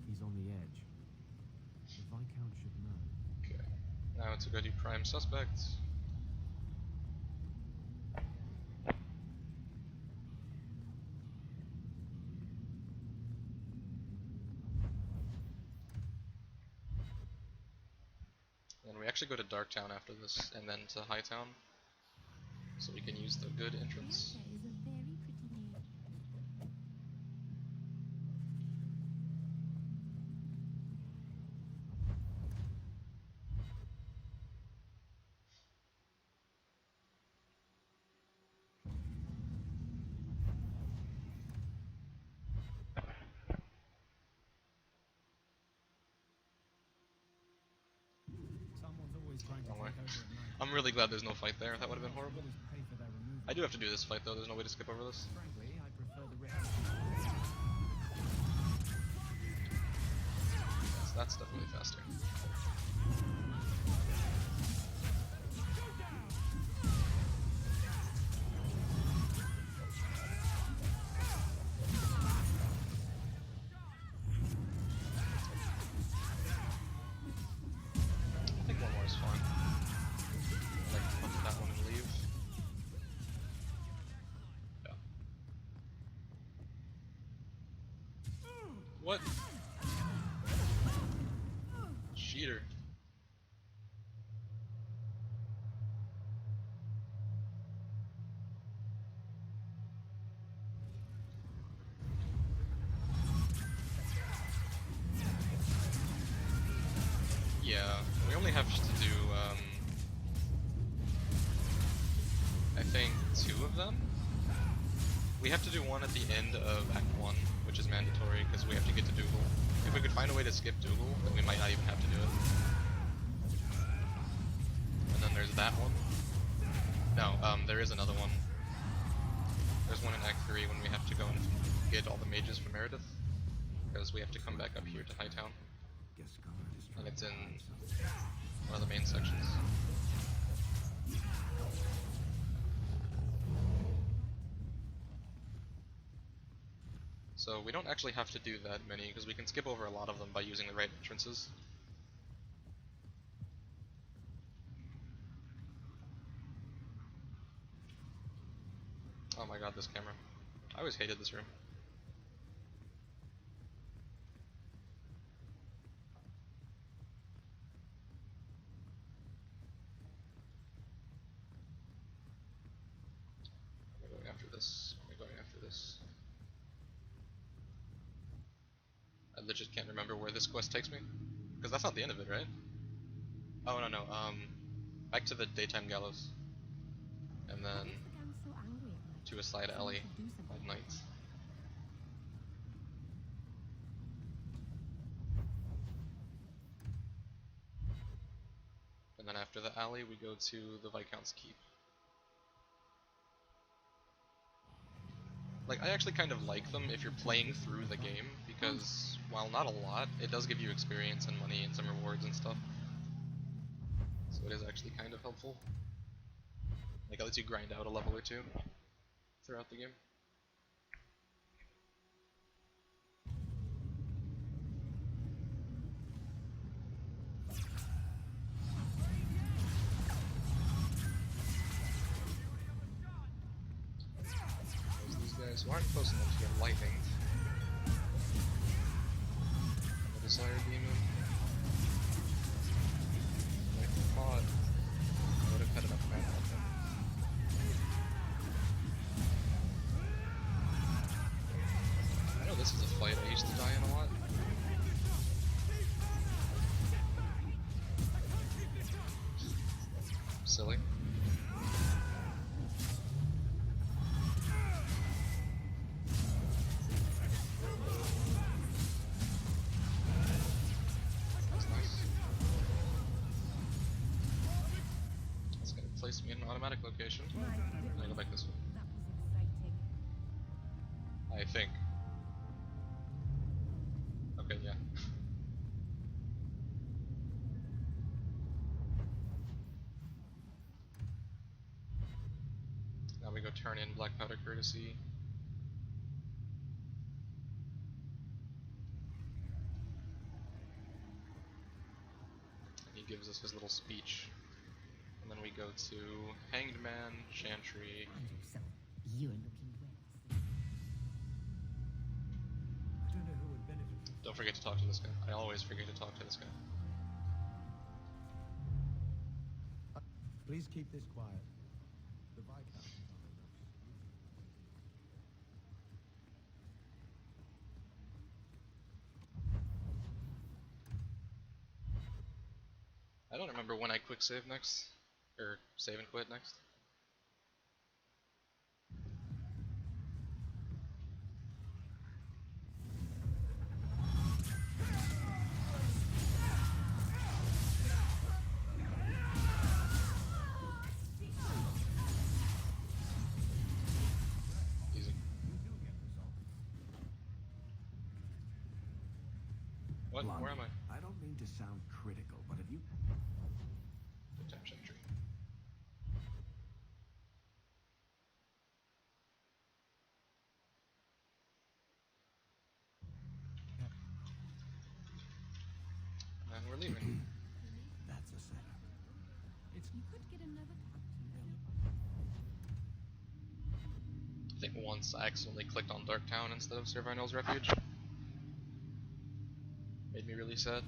He's on the edge. The Viscount should know. Okay. Now to go do prime suspect. And we actually go to Darktown after this, and then to Hightown, so we can use the good entrance. Bianca is a very pretty name. always trying to Wrong way. take over at night. I'm really glad there's no fight there. That would have been horrible. Always pay for their removal. I do have to do this fight though. There's no way to skip over this. Frankly, I prefer the rest. So that's definitely faster. I think one more is fine. Like, pump that one and leave. Yeah. What? Cheater. Yeah, we only have to do, I think 2 of them? We have to do one at the end of Act 1, which is mandatory because we have to get to Dougal. If we could find a way to skip Dougal, then we might not even have to do it. And then there's that one. No, there is another one. There's one in Act 3 when we have to go and get all the mages from Meredith, because we have to come back up here to Hightown. And it's in one of the main sections. So we don't actually have to do that many, because we can skip over a lot of them by using the right entrances. Oh my god, this camera. I always hated this room. Am I going after this? Am I going after this? I legit can't remember where this quest takes me. Because that's not the end of it, right? Oh, no, back to the daytime gallows. And then So angry at night. to a side alley Do something. at night. And then after the alley, we go to the Viscount's Keep. Like, I actually kind of like them if you're playing through the game, because while not a lot, it does give you experience and money and some rewards and stuff. So it is actually kind of helpful. Like, it lets you grind out a level or two throughout the game. There's these guys who aren't close enough to get lightning. The Desire Demon. Like the mod. I would have had enough mana on him. I know this is a fight I used to die in a lot. Silly. That's nice. That's gonna place me in an automatic location. I'm gonna go back this way. That was exciting. I think. Okay, yeah. Now we go turn in Black Powder Courtesy. And he gives us his little speech. And then we go to Hanged Man, Chantry. And yourself. You're looking well. I don't know who would benefit from. Don't forget to talk to this guy. I always forget to talk to this guy. Please keep this quiet. The Viscount is on the ropes. I don't remember when I quick save next. Or save and quit next. What? Blondie, Where am I? I don't mean to sound critical, but have you... Detection tree. And we're leaving. That's a setup. You could get another captain. I think once I accidentally clicked on Darktown instead of Servinal's Refuge. Made me really sad.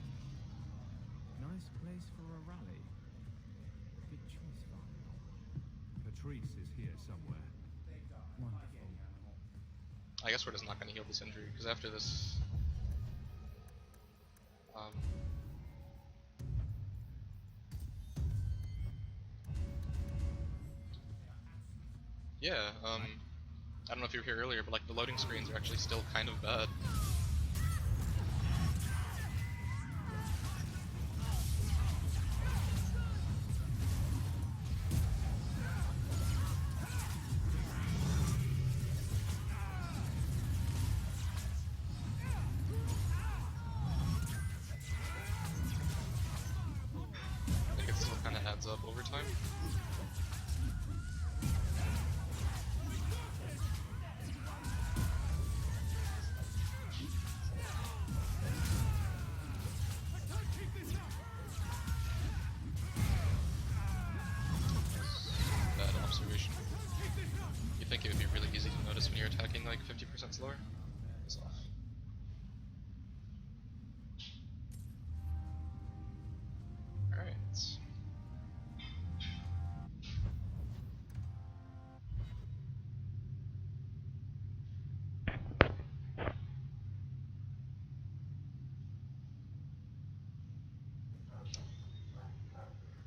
Nice place for a rally. Good choice, Varnell. Patrice is here somewhere. Wonderful. I guess we're just not going to heal this injury, because after this... yeah, I don't know if you were here earlier, but like the loading screens are actually still kind of bad. I think it still kind of adds up over time. Bad observation. You think it would be really easy to notice when you're attacking like 50% slower? It's off. Alright.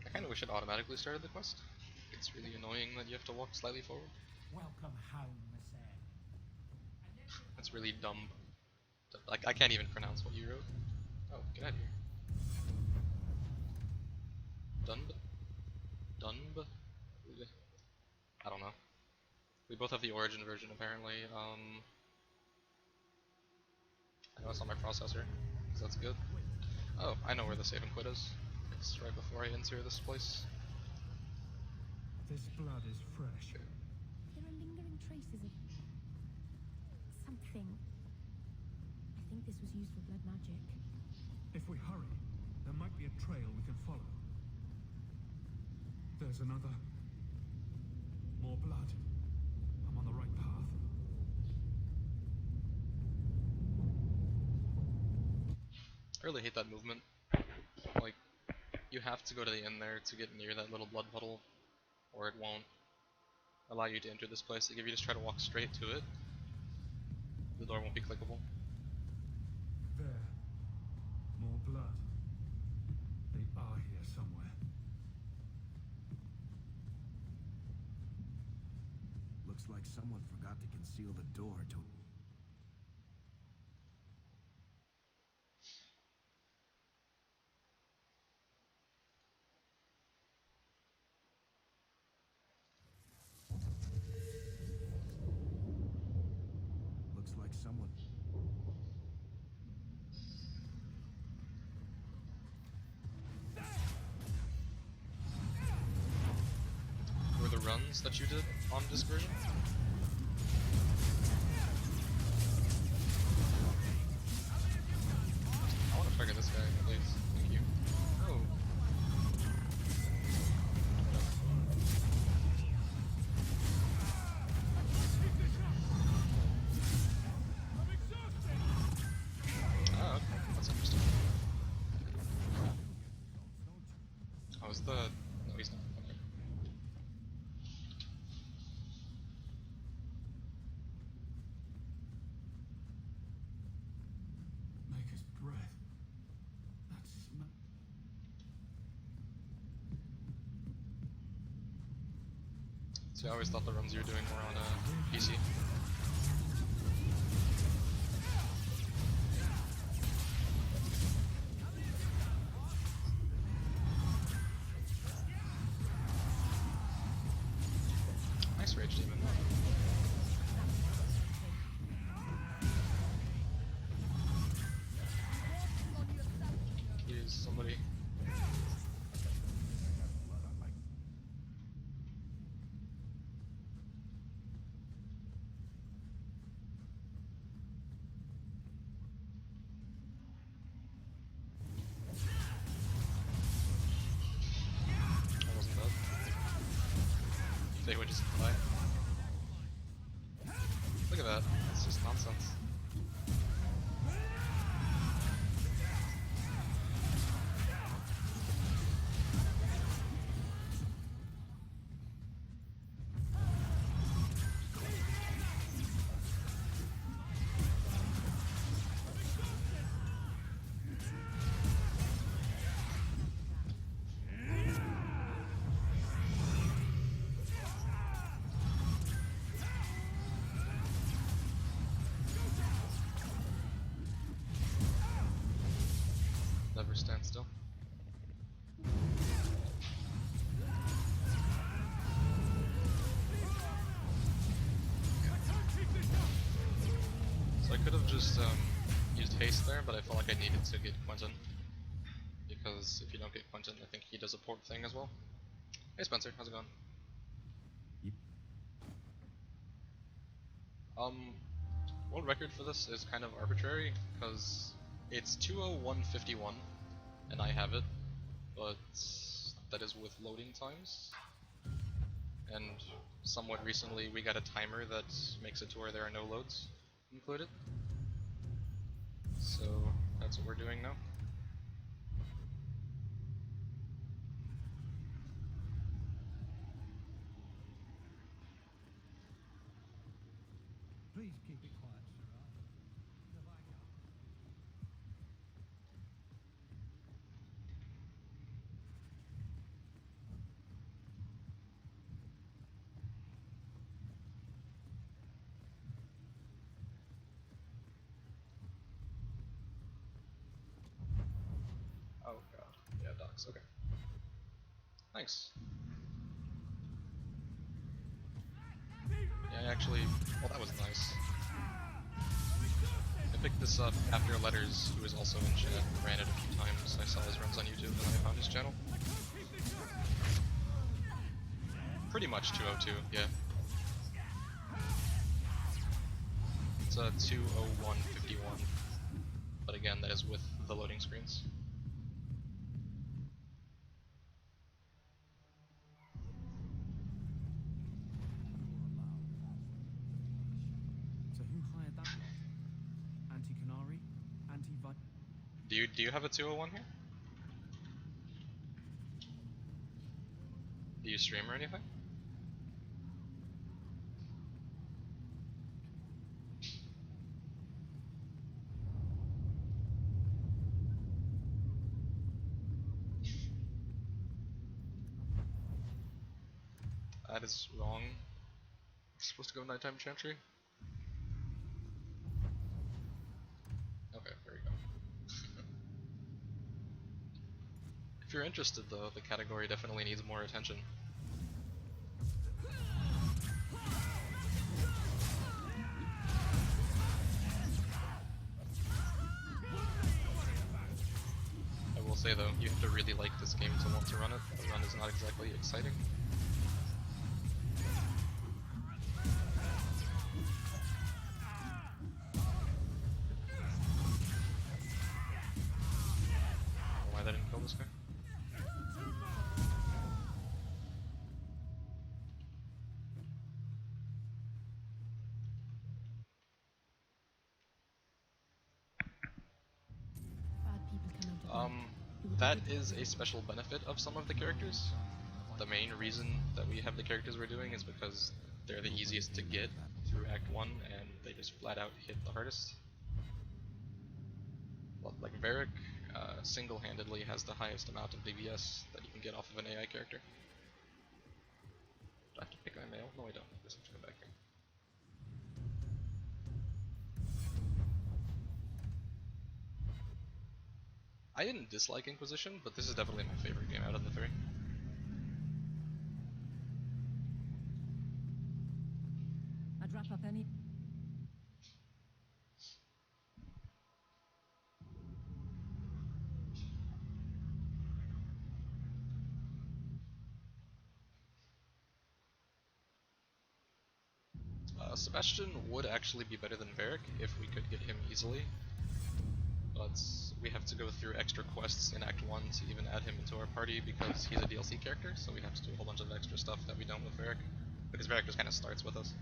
I kinda wish it automatically started the quest. It's really annoying that you have to walk slightly forward. Welcome home, Miss Anne. That's really dumb. Like, I can't even pronounce what you wrote. Oh, get out of here. Dunb? Dunb? I don't know. We both have the origin version apparently. I know it's on my processor, so that's good. Oh, I know where the save and quit is. It's right before I enter this place. This blood is fresh. There are lingering traces of something. I think this was used for blood magic. If we hurry, there might be a trail we can follow. There's another. More blood. I'm on the right path. I really hate that movement. Like, you have to go to the end there to get near that little blood puddle, or it won't allow you to enter this place. Like, if you just try to walk straight to it, the door won't be clickable. There. More blood. They are here somewhere. Looks like someone forgot to conceal the door to... Looks like someone... Were the runs that you did on this version? I want to trigger this guy, please. Thank you. Oh. Oh, okay. That's interesting. Oh, is the... No, he's not. Okay. Maker's breath. That smell. See, I always thought the runs you were doing were on PC. Nice rage demon. they would just die. Look at that. It's just nonsense. Never stand still. So I could have just used haste there, but I felt like I needed to get Quentin. Because if you don't get Quentin, I think he does a port thing as well. Hey Spencer, how's it going? Yep. World record for this is kind of arbitrary, because it's 2:01:51, and I have it, but that is with loading times. And somewhat recently we got a timer that makes it to where there are no loads included. So that's what we're doing now. Please keep it quiet, Sirrah. The Viscount. Oh god. Yeah, docs, okay. Thanks. Yeah, actually, well that was nice. I picked this up after Letters, who was also in chat, ran it a few times. I saw his runs on YouTube and then I found his channel. Pretty much 202, yeah. It's a 2:01:51, but again, that is with the loading screens. So who hired that lot? Anti-Canary? Anti-Vi... Do you have a 201 here? Do you stream or anything? That is wrong. It's supposed to go nighttime chantry? Okay, there we go. If you're interested though, the category definitely needs more attention. I will say though, you have to really like this game to want to run it. The run is not exactly exciting. Why that didn't kill this guy? Bad people come into play. That is a special benefit of some of the characters. The main reason that we have the characters we're doing is because they're the easiest to get through Act 1 and they just flat out hit the hardest. Like Varric, single-handedly has the highest amount of DPS that you can get off of an AI character. Do I have to pick my mail? No I don't. I just have to come back here. I didn't dislike Inquisition, but this is definitely my favorite game out of the three. I'd wrap up any... Sebastian would actually be better than Varric if we could get him easily, but we have to go through extra quests in Act 1 to even add him into our party because he's a DLC character, so we have to do a whole bunch of extra stuff that we don't with Varric. Because Varric just kind of starts with us.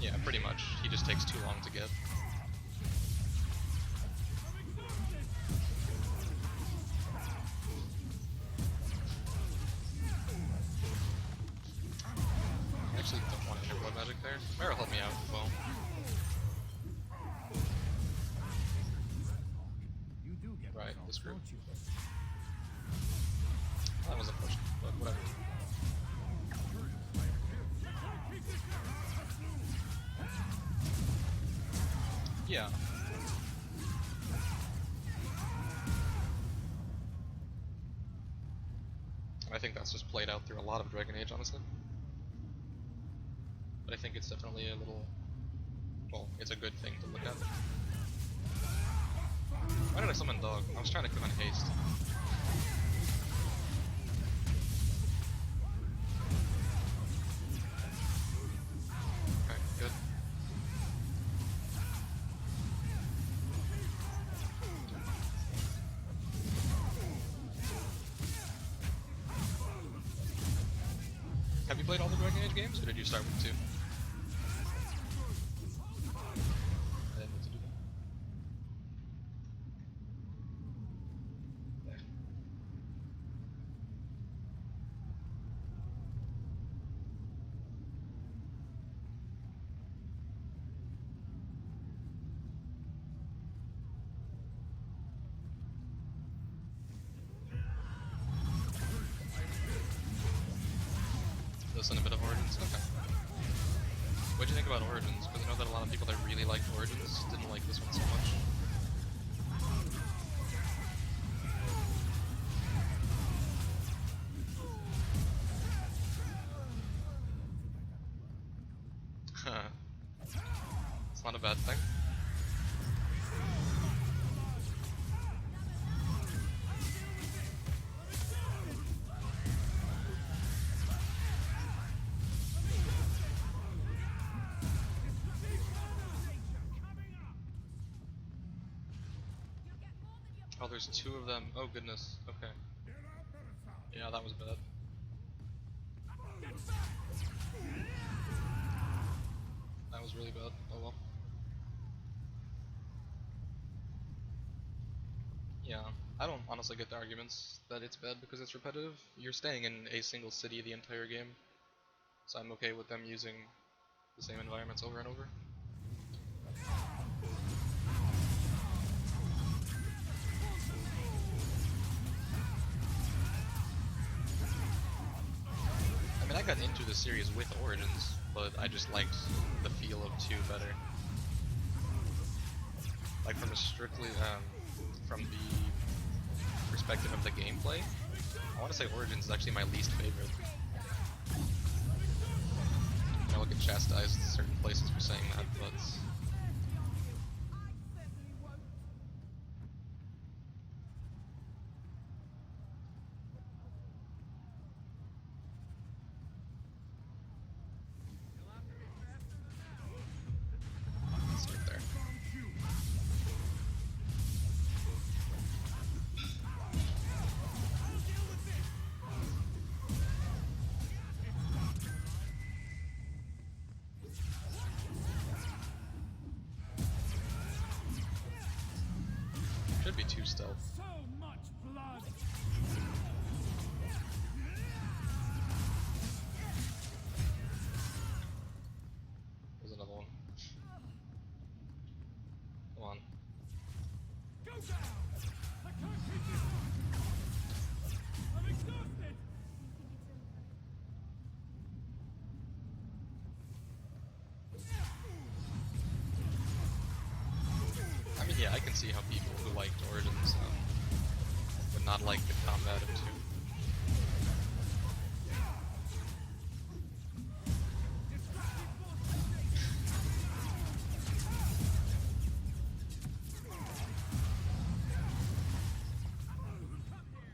Yeah, pretty much. He just takes too long to get. I actually don't want to enter blood magic there. Mara helped me out as well. You do get Right, results, this group. don't you? That wasn't pushed, but whatever. Yeah. I think that's just played out through a lot of Dragon Age, honestly. But I think it's definitely a little... well, it's a good thing to look at. Why did I summon Dog? I was trying to command haste. Okay, good. Have you played all the Dragon Age games, or did you start with 2? I didn't need to do that. There. Listen a bit of Origins? Okay. What'd you think about Origins? Because I know that a lot of people that really liked Origins didn't like this one so much. It's not a bad thing. Oh, there's 2 of them. Oh goodness. Okay. Yeah, that was bad. That was really bad. Oh well. Yeah, I don't honestly get the arguments that it's bad because it's repetitive. You're staying in a single city the entire game, so I'm okay with them using the same environments over and over. I mean, I got into the series with Origins, but I just liked the feel of 2 better. Like from a strictly, from the perspective of the gameplay, I want to say Origins is actually my least favorite. I will get chastised in certain places for saying that, but... start there. Should be 2 stealth. So much blood! There's another one. Come on. Go down! I can't keep this up! I'm exhausted! I mean, yeah, I can see how people who liked Origins would not like the combat of 2.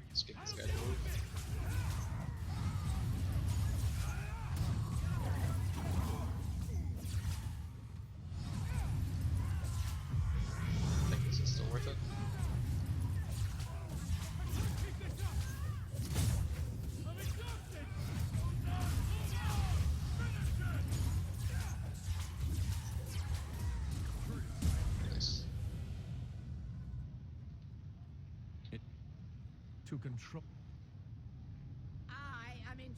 Let's get this guy to move. to control. I am in.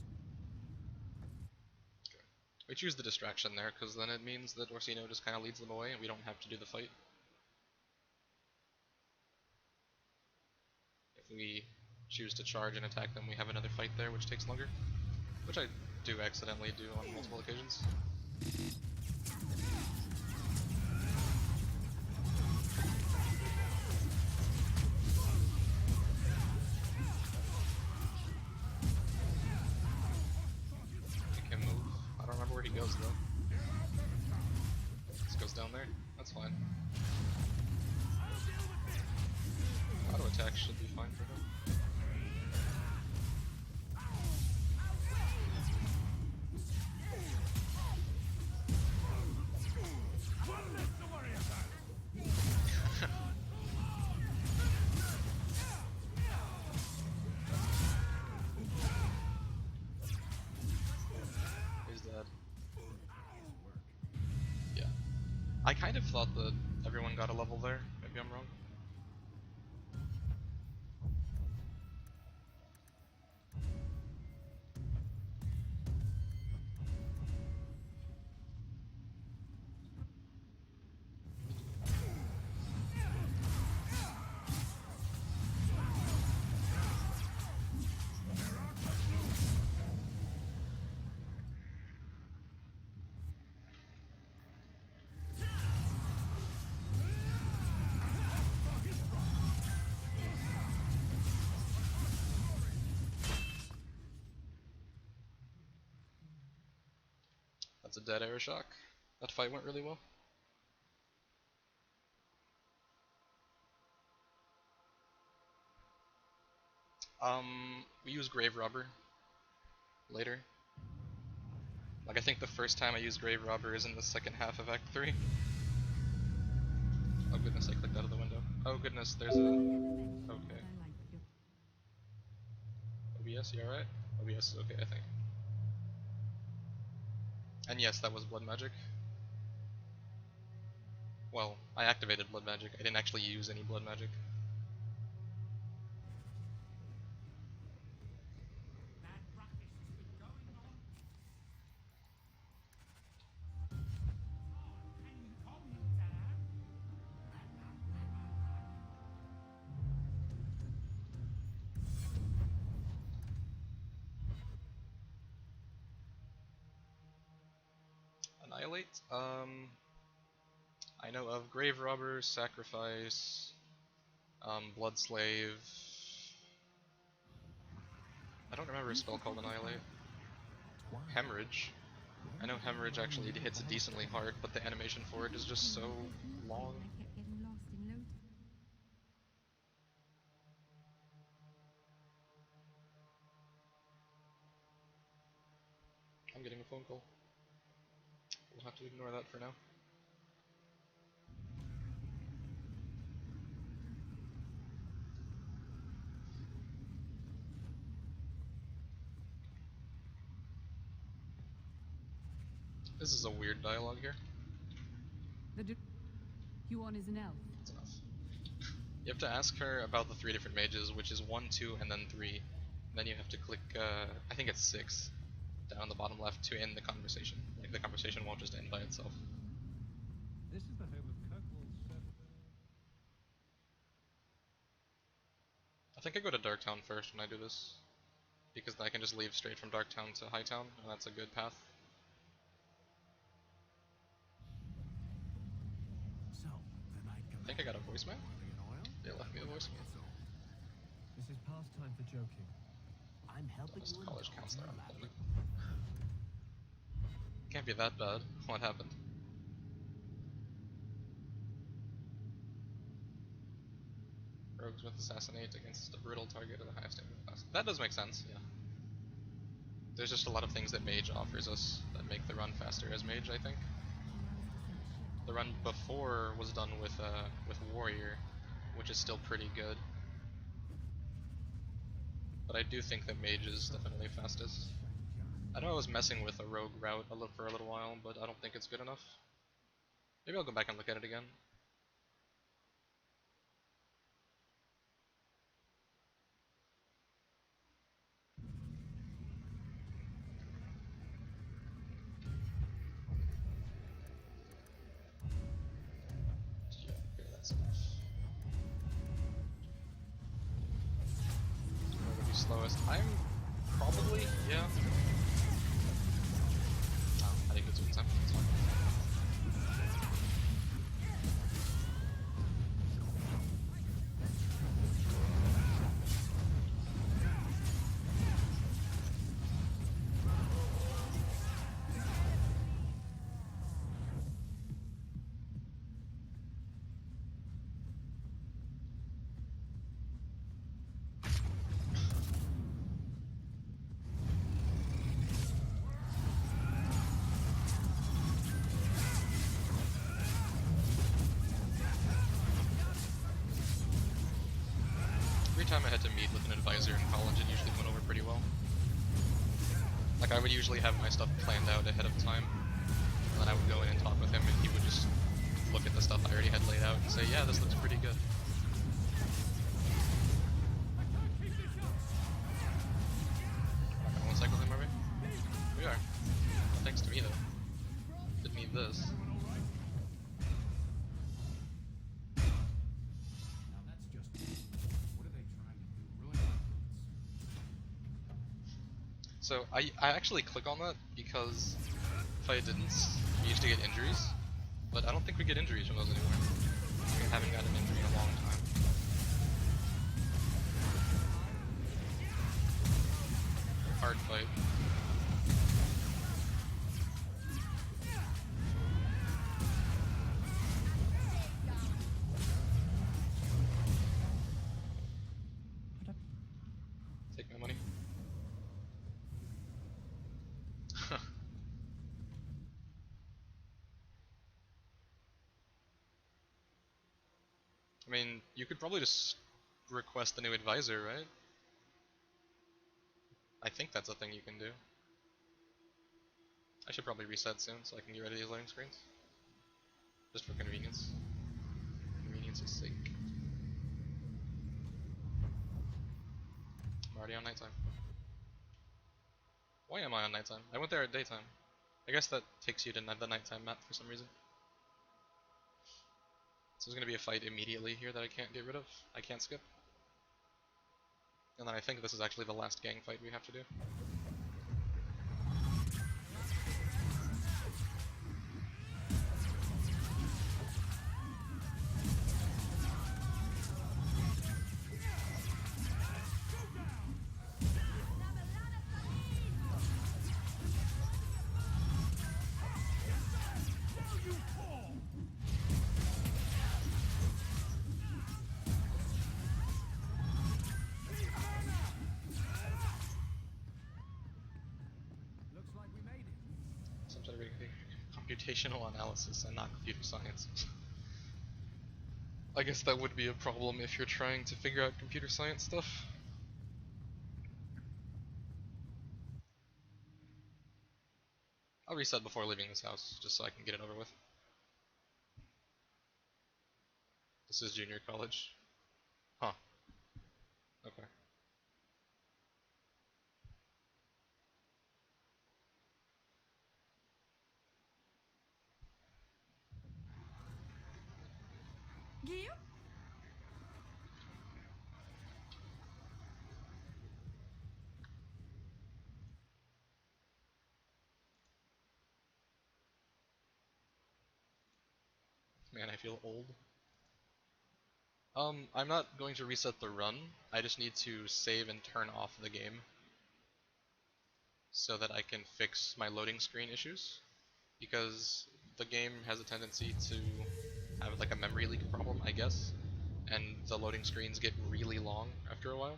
We choose the distraction there, because then it means that Orsino just kind of leads them away and we don't have to do the fight. If we choose to charge and attack them, we have another fight there, which takes longer. Which I do accidentally do on multiple occasions. Make him move. I don't remember where he goes though. This goes down there. That's fine. Auto attack should be fine for him. He's dead. Yeah. I kind of thought that everyone got a level there. Maybe I'm wrong. That's a dead air shock. That fight went really well. We use Grave Robber later. Like, I think the first time I use Grave Robber is in the second half of Act 3. Oh goodness, I clicked out of the window. Oh goodness, there's a... Okay. OBS, you alright? OBS is okay, I think. And yes, that was blood magic. Well, I activated blood magic. I didn't actually use any blood magic. Annihilate? I know of Grave Robber, Sacrifice, Blood Slave. I don't remember a spell called Annihilate. Hemorrhage. I know Hemorrhage actually hits it decently hard, but the animation for it is just so long. I kept getting lost in loads. I'm getting a phone call. We'll have to ignore that for now. This is a weird dialogue here. Huon is an elf. That's enough. You have to ask her about the 3 different mages, which is 1, 2, and then 3. And then you have to click, I think it's 6, down the bottom left to end the conversation. Like, the conversation won't just end by itself. This is the home of Kirkwall's servant. I think I go to Darktown first when I do this, because then I can just leave straight from Darktown to Hightown, and that's a good path. So, the night I think I got a voicemail? in oil? They left me a voicemail. This is past time for joking. I'm helping Just you college indulge counselor. your laughter. Can't be that bad. What happened? Rogues with assassinate against a brutal target of the highest standard class. That does make sense, yeah. There's just a lot of things that Mage offers us that make the run faster as Mage, I think. The run before was done with Warrior, which is still pretty good. But I do think that Mage is definitely fastest. I know I was messing with a Rogue route for a little while, but I don't think it's good enough. Maybe I'll go back and look at it again. slowest. I'm probably, yeah. Oh, I think it's in time. It's fine. Every time I had to meet with an advisor in college, it usually went over pretty well. Like, I would usually have my stuff planned out ahead of time, and then I would go in and talk with him, and he would just look at the stuff I already had laid out and say, yeah, this looks pretty good. Not gonna one cycle him, are we? We are. Well, thanks to me, though. Didn't need this. Now that's just. What are they trying to do? Ruin my boots. So, I actually click on that because if I didn't, we used to get injuries, but I don't think we get injuries from those anymore. We haven't gotten an injury in a long time. Hard fight. Take my money. I mean, you could probably just request a new advisor, right? I think that's a thing you can do. I should probably reset soon so I can get rid of these loading screens. Just for convenience. Convenience's sake. I'm already on nighttime. Why am I on nighttime? I went there at daytime. I guess that takes you to the nighttime map for some reason. So there's gonna be a fight immediately here that I can't get rid of. I can't skip. And then I think this is actually the last gang fight we have to do. Looks like we made it. Some sort of computational analysis and not computer science. I guess that would be a problem if you're trying to figure out computer science stuff. I'll reset before leaving this house, just so I can get it over with. This is junior college. Huh. Okay. Guillaume? Man, I feel old. I'm not going to reset the run, I just need to save and turn off the game so that I can fix my loading screen issues, because the game has a tendency to have like a memory leak problem, I guess, and the loading screens get really long after a while.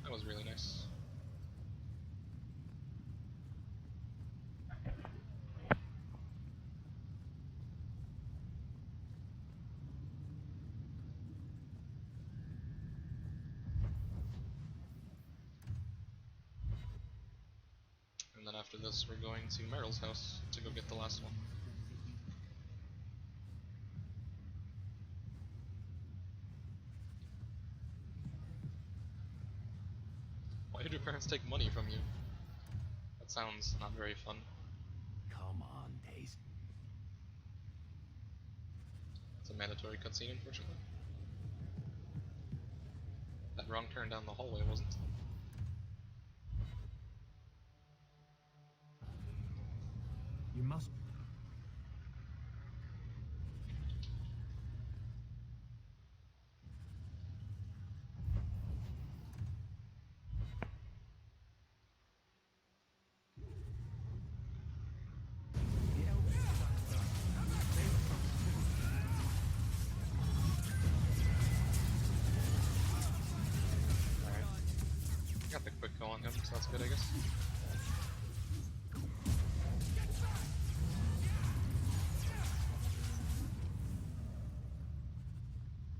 That was really nice. And then after this, we're going to Meryl's house to go get the last one. guards take money from you. That sounds not very fun. Come on, Daisy. It's a mandatory cutscene, unfortunately. That wrong turn down the hallway wasn't. You must. The elves they were Alright. Got the quick go on him, so that's good, I guess.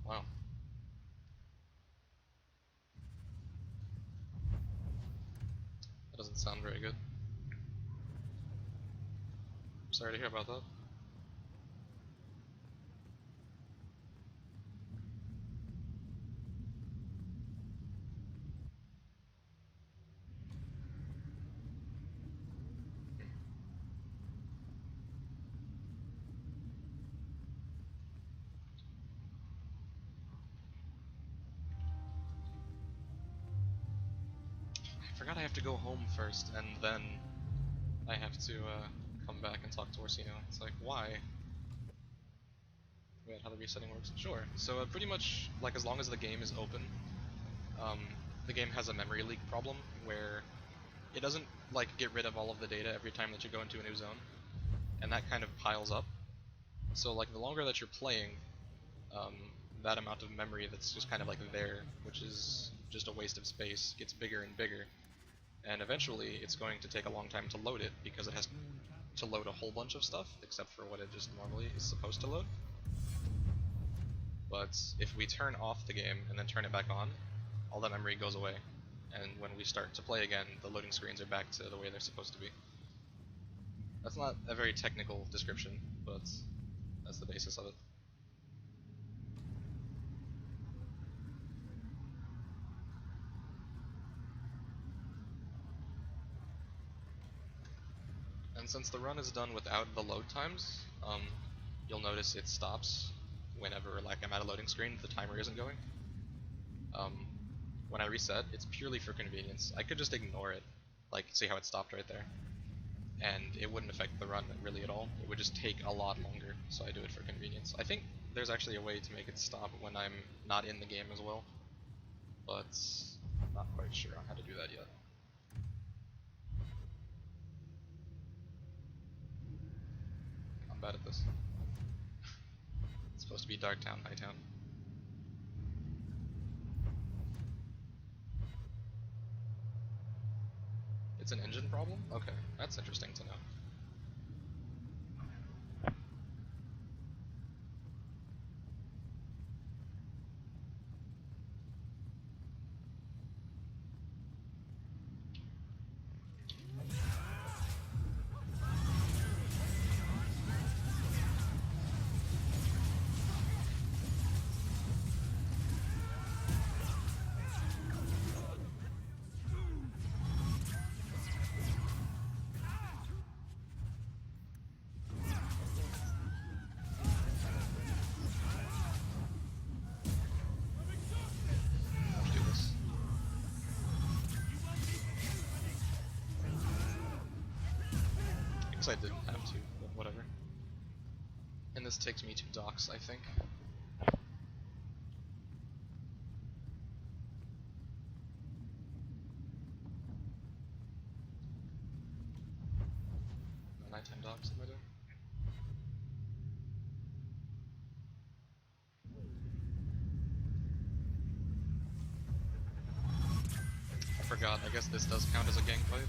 Wow. That doesn't sound very good. Sorry to hear about that. I forgot I have to go home first, and then I have to come back and talk to Orsino. It's like, why? Wait, how the resetting works? Sure. So pretty much, like, as long as the game is open, the game has a memory leak problem where it doesn't like get rid of all of the data every time that you go into a new zone, and that kind of piles up. So like the longer that you're playing, that amount of memory that's just kind of like there, which is just a waste of space, gets bigger and bigger. And eventually it's going to take a long time to load it because it has to load a whole bunch of stuff except for what it just normally is supposed to load. But if we turn off the game and then turn it back on, all that memory goes away, and when we start to play again, the loading screens are back to the way they're supposed to be. That's not a very technical description, but that's the basis of it. And since the run is done without the load times, you'll notice it stops whenever like I'm at a loading screen, the timer isn't going. When I reset, it's purely for convenience. I could just ignore it, like see how it stopped right there, and it wouldn't affect the run really at all. It would just take a lot longer, so I do it for convenience. I think there's actually a way to make it stop when I'm not in the game as well, but I'm not quite sure on how to do that yet. I'm bad at this. It's supposed to be Darktown, Hightown. It's an engine problem? Okay, that's interesting to know. I didn't have to, but whatever. And this takes me to docks, I think. Nighttime docks, am I doing? I forgot, I guess this does count as a gang fight.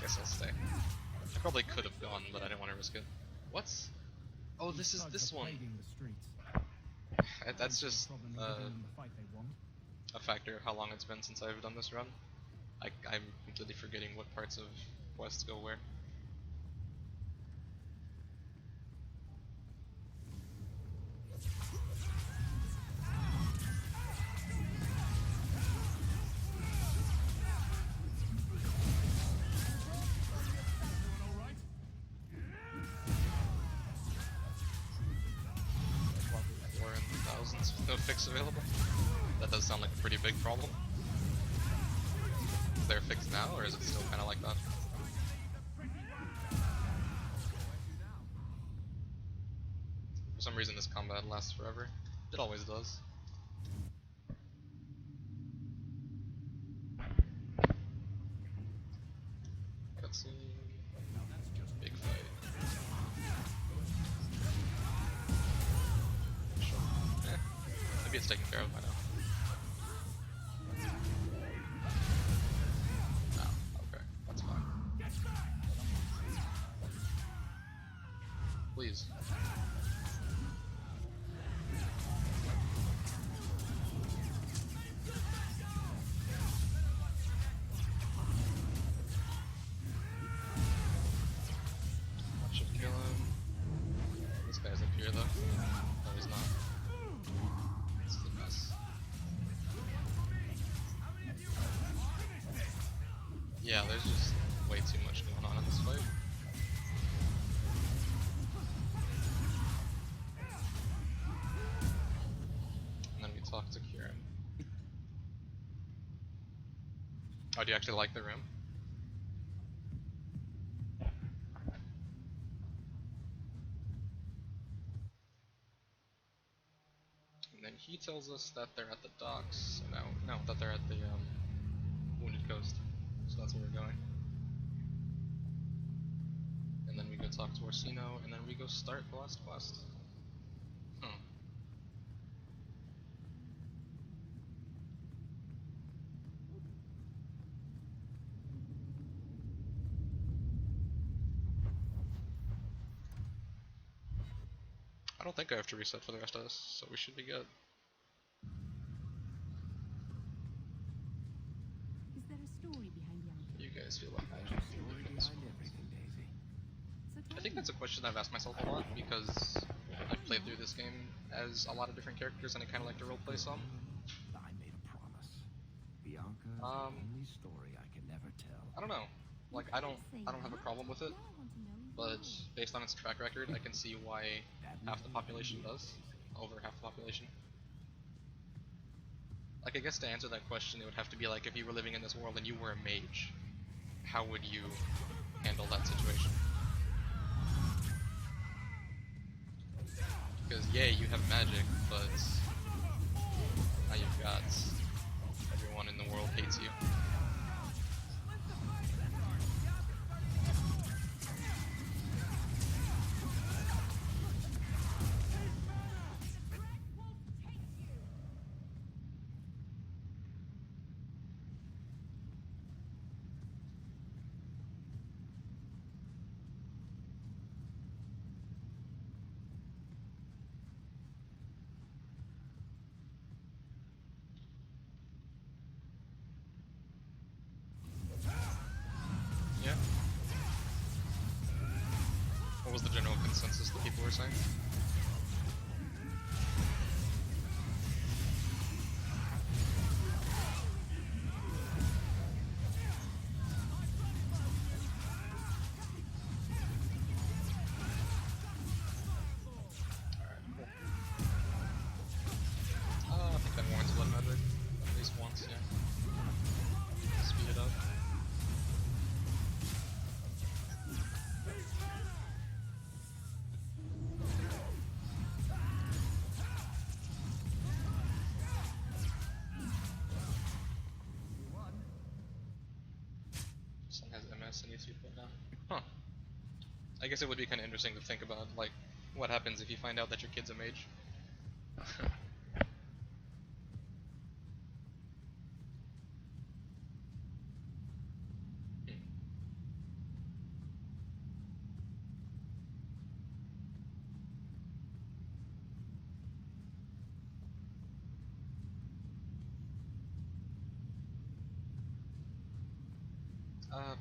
guess I'll stay. I probably could have gone, but I didn't want to risk it. What? Oh, this is this one. Plaguing the streets. That's just Problem in giving them the fight they want. a factor of how long it's been since I've done this run. I'm completely forgetting what parts of quests go where. We're in the thousands with no fix available. That does sound like a pretty big problem. Is there a fix now, or is it still kind of like that? For some reason this combat lasts forever. It always does. Cutscene. Big fight. Sure. Eh. Maybe it's taken care of by now. Oh, okay. That's fine. Please. That should kill him. This guy's up here though. No, he's not. This is a mess. Yeah, there's just way too much going on in this fight. And then we talk to Kieran. Oh, do you actually like the room? And then he tells us that they're at the docks. No, that they're at the Wounded Coast. So that's where we're going. And then we go talk to Orsino, and then we go start the last quest. I don't think I have to reset for the rest of this, so we should be good. Is there a story behind Bianca? You guys feel like I Story behind everything, Daisy. So I think that's a question I've asked myself a lot because I've played through this game as a lot of different characters and I kind of like to roleplay some. I made a promise. Bianca is Um, the only story I can never tell. I don't know. Like I don't have a problem with it, Now I want to know. but based on its track record, I can see why half the population does, over half the population. Like I guess to answer that question, it would have to be like if you were living in this world and you were a mage, how would you handle that situation? Because yay, you have magic, but now you've got everyone in the world hates you. Yeah. What was the general consensus that people were saying? I think that warrants blood magic. At least once, yeah. Speed it up. Son has MS and needs to be put down. Huh. I guess it would be kind of interesting to think about, like, what happens if you find out that your kid's a mage.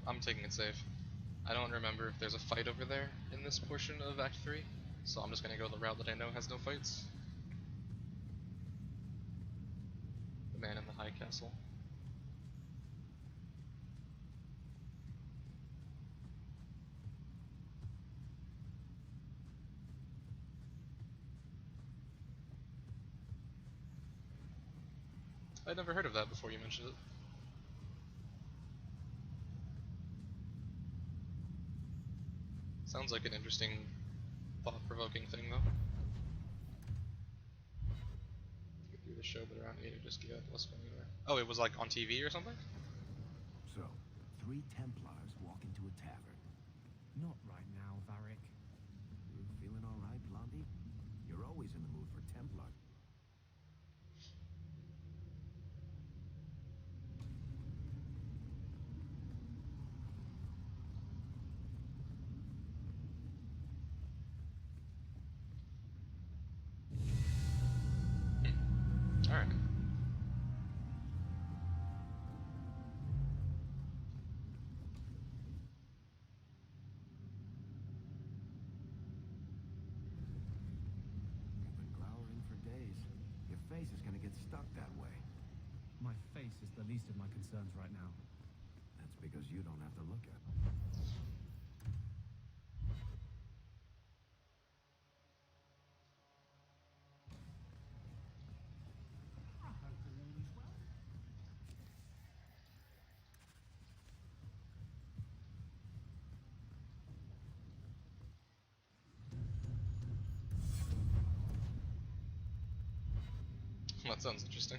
I'm taking it safe. I don't remember if there's a fight over there in this portion of Act 3, so I'm just gonna go the route that I know has no fights. The man in the high castle. I'd never heard of that before you mentioned it. Sounds like an interesting, thought-provoking thing, though. Get through the show, but around 8 it just get less fun anyway. Oh, it was like on TV or something? So, 3 Templars walk into a tavern. Not right now, Varric. You feeling all right, Blondie? You're always in the mood for Templar. Alright. You've been glowering for days. Your face is gonna get stuck that way. My face is the least of my concerns right now. That's because you don't have to look at it. That sounds interesting.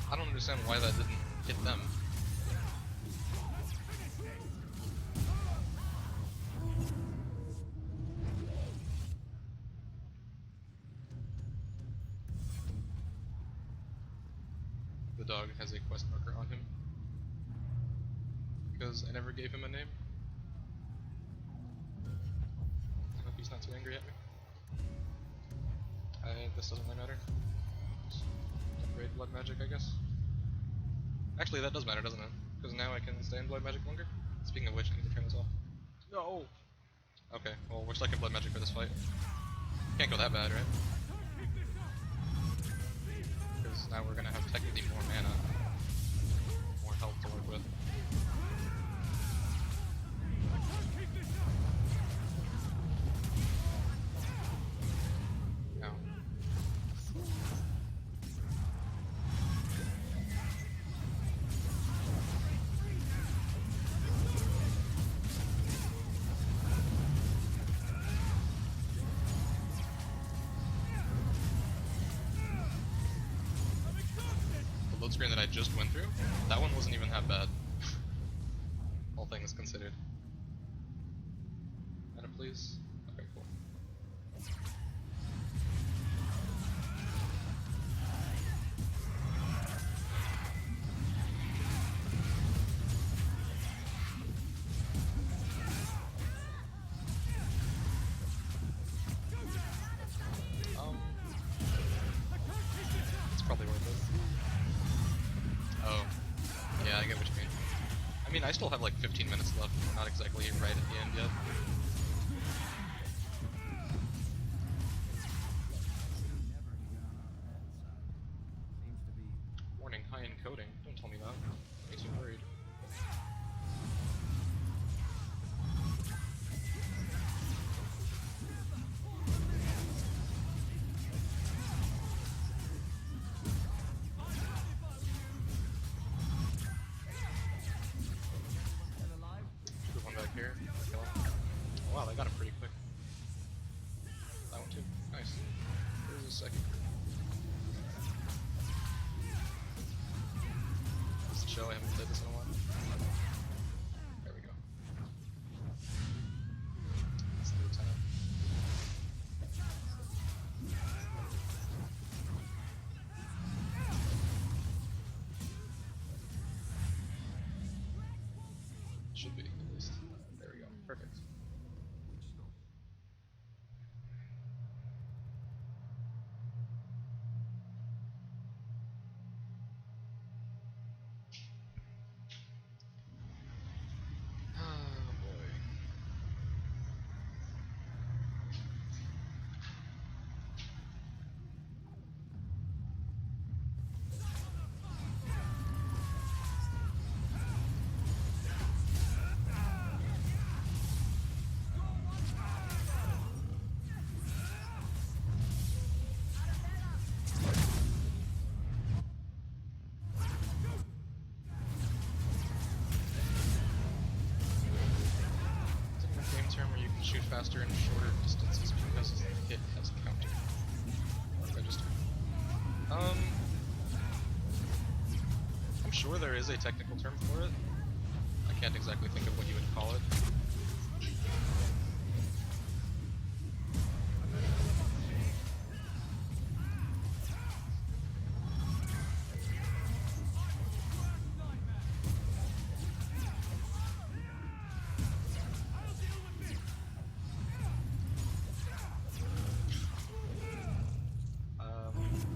I don't understand why that didn't hit them. The dog has a quest marker on him. Because I never gave him a name. I hope he's not too angry at me. This doesn't really matter. Just upgrade blood magic, I guess. Actually, that does matter, doesn't it? Because now I can stay in blood magic longer. Speaking of which, I need to turn this off. No! Okay, well, we're stuck in blood magic for this fight. Can't go that bad, right? Because now we're gonna have technically more mana. More health to work with. Now. The load screen that I just went through, that one wasn't even that bad. All things considered. Mana, please? Okay, cool. It's probably worth it. Oh. Yeah, I get what you mean. I mean, I still have like 15 minutes left. We're not exactly right at the end yet. Seems to be. Warning, high encoding. Don't tell me that. Makes me worried. Put one back here. Kill him. Should be, at least. There we go. Perfect. Oh boy. Game term where you can shoot faster and shorter distances because the hit has a counter. Register. I'm sure there is a technical term for it. I can't exactly think of what you would call it.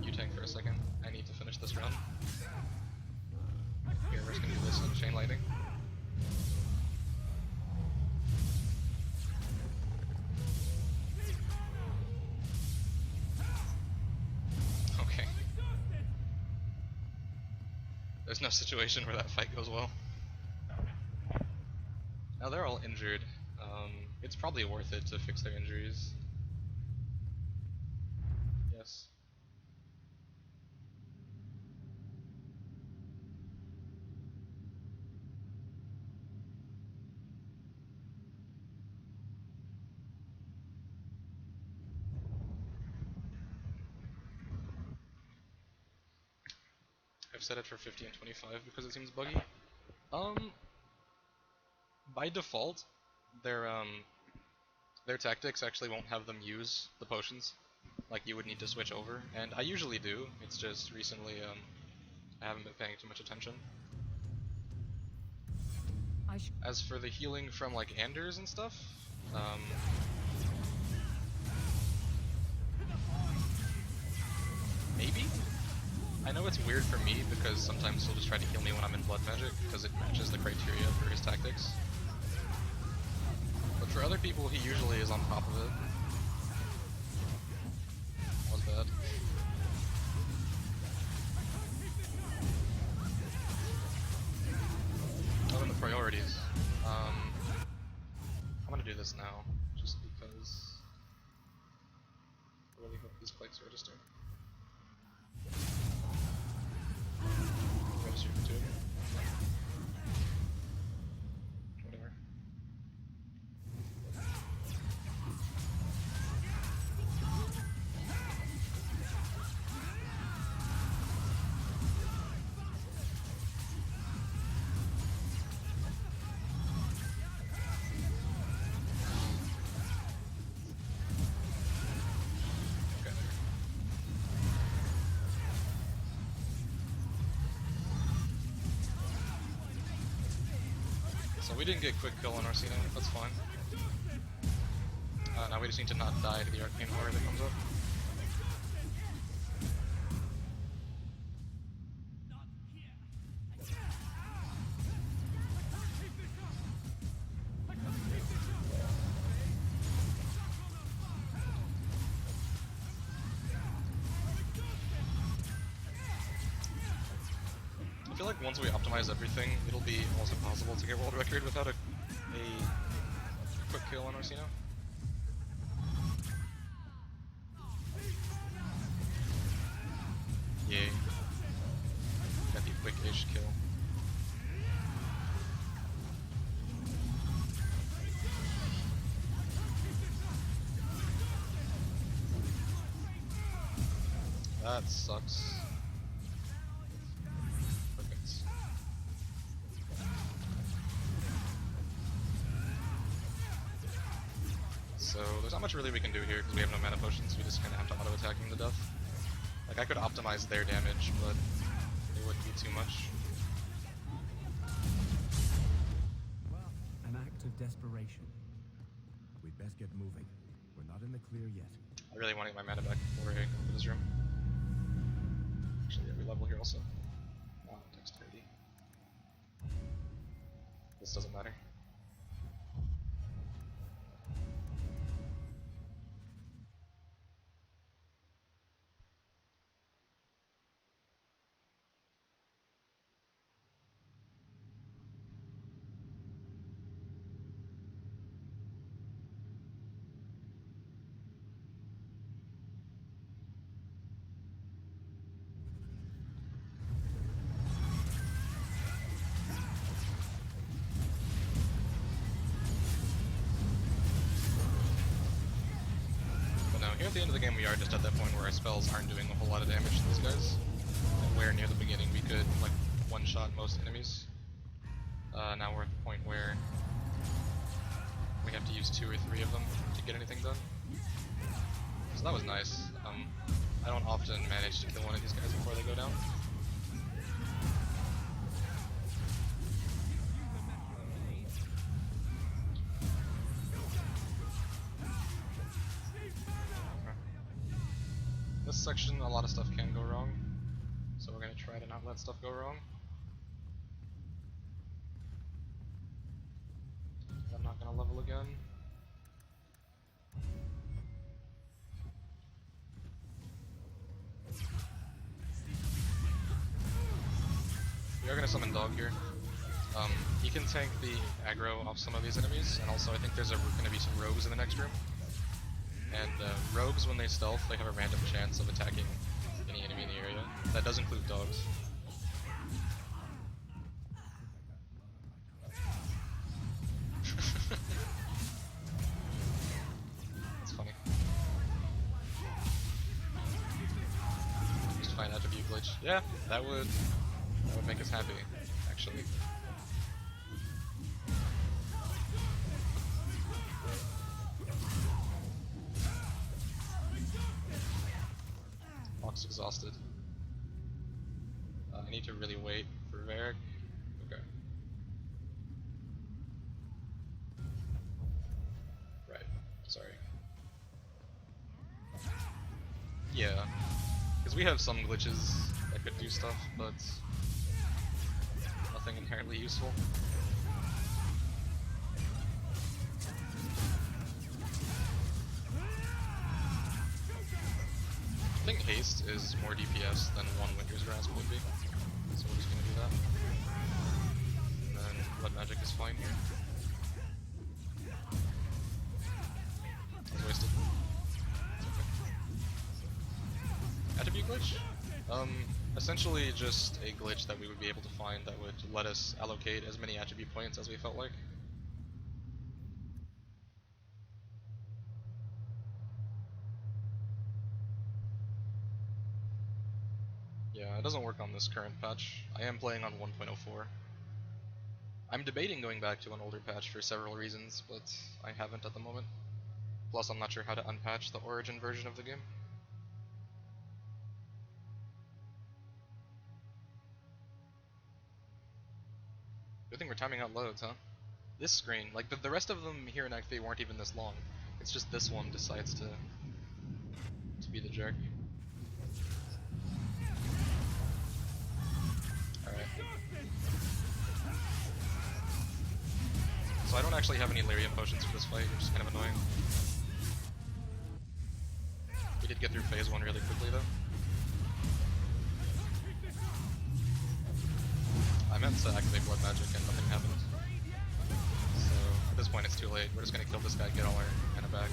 You tank for a second. I need to finish this run. Here, we're just gonna do this in chain lightning. Okay. There's no situation where that fight goes well. Now they're all injured. It's probably worth it to fix their injuries. Yes. I've set it for 50 and 25 because it seems buggy. By default, their tactics actually won't have them use the potions. Like, you would need to switch over, and I usually do. It's just recently I haven't been paying too much attention. As for the healing from like Anders and stuff, maybe? I know it's weird for me because sometimes he'll just try to heal me when I'm in blood magic because it matches the criteria for his tactics. But for other people, he usually is on top of it. Was bad. Oh, and the priorities. I'm gonna do this now, just because I really hope these plates register. Register for 2 of them. Whatever. Okay. So we didn't get quick kill on Arsena, that's fine. Now we just need to not die to the arcane horror that comes up. I feel like once we optimize everything, it'll be almost impossible to get world record without a quick kill on Arsena. Yay. Got the quick-ish kill. That sucks. Perfect. So there's not much really we can do here because we have no mana potions, we just kind of have to auto-attack him to death. Like, I could optimize their damage, but it wouldn't be too much. Well, act of desperation. We'd best get moving. We're not in the clear yet. I really want to get my mana back before I go into this room. Actually, every level here also. Dexterity. This doesn't matter. Here at the end of the game we are just at that point where our spells aren't doing a whole lot of damage to these guys. And where near the beginning we could like one-shot most enemies. Now we're at the point where we have to use 2 or 3 of them to get anything done. So that was nice. I don't often manage to kill one of these guys before they go down. This section, a lot of stuff can go wrong, so we're going to try to not let stuff go wrong. I'm not going to level again. We are going to summon Dog here. He can tank the aggro off some of these enemies, and also I think there's going to be some rogues in the next room. And rogues, when they stealth, they have a random chance of attacking any enemy in the area. That does include dogs. That's funny. Just find attribute glitch. Yeah, that would make us happy, actually. Fox exhausted. I need to really wait for Varric. Okay. Right. Sorry. Yeah. Because we have some glitches that could do stuff, but nothing inherently useful. I think haste is more DPS than one Winter's Grasp would be, so we're just gonna do that. And then Blood Magic is fine here. It's wasted. It's okay. Attribute glitch? Essentially just a glitch that we would be able to find that would let us allocate as many attribute points as we felt like. Yeah, it doesn't work on this current patch. I am playing on 1.04. I'm debating going back to an older patch for several reasons, but I haven't at the moment. Plus I'm not sure how to unpatch the Origin version of the game. Good thing we're timing out loads, huh? This screen, like the rest of them here in Act 3 weren't even this long. It's just this one decides to be the jerk. Alright. So I don't actually have any Lyrium potions for this fight, which is kind of annoying. We did get through phase 1 really quickly though. I meant to activate Blood Magic and nothing happened. So at this point it's too late. We're just gonna kill this guy, get all our mana back.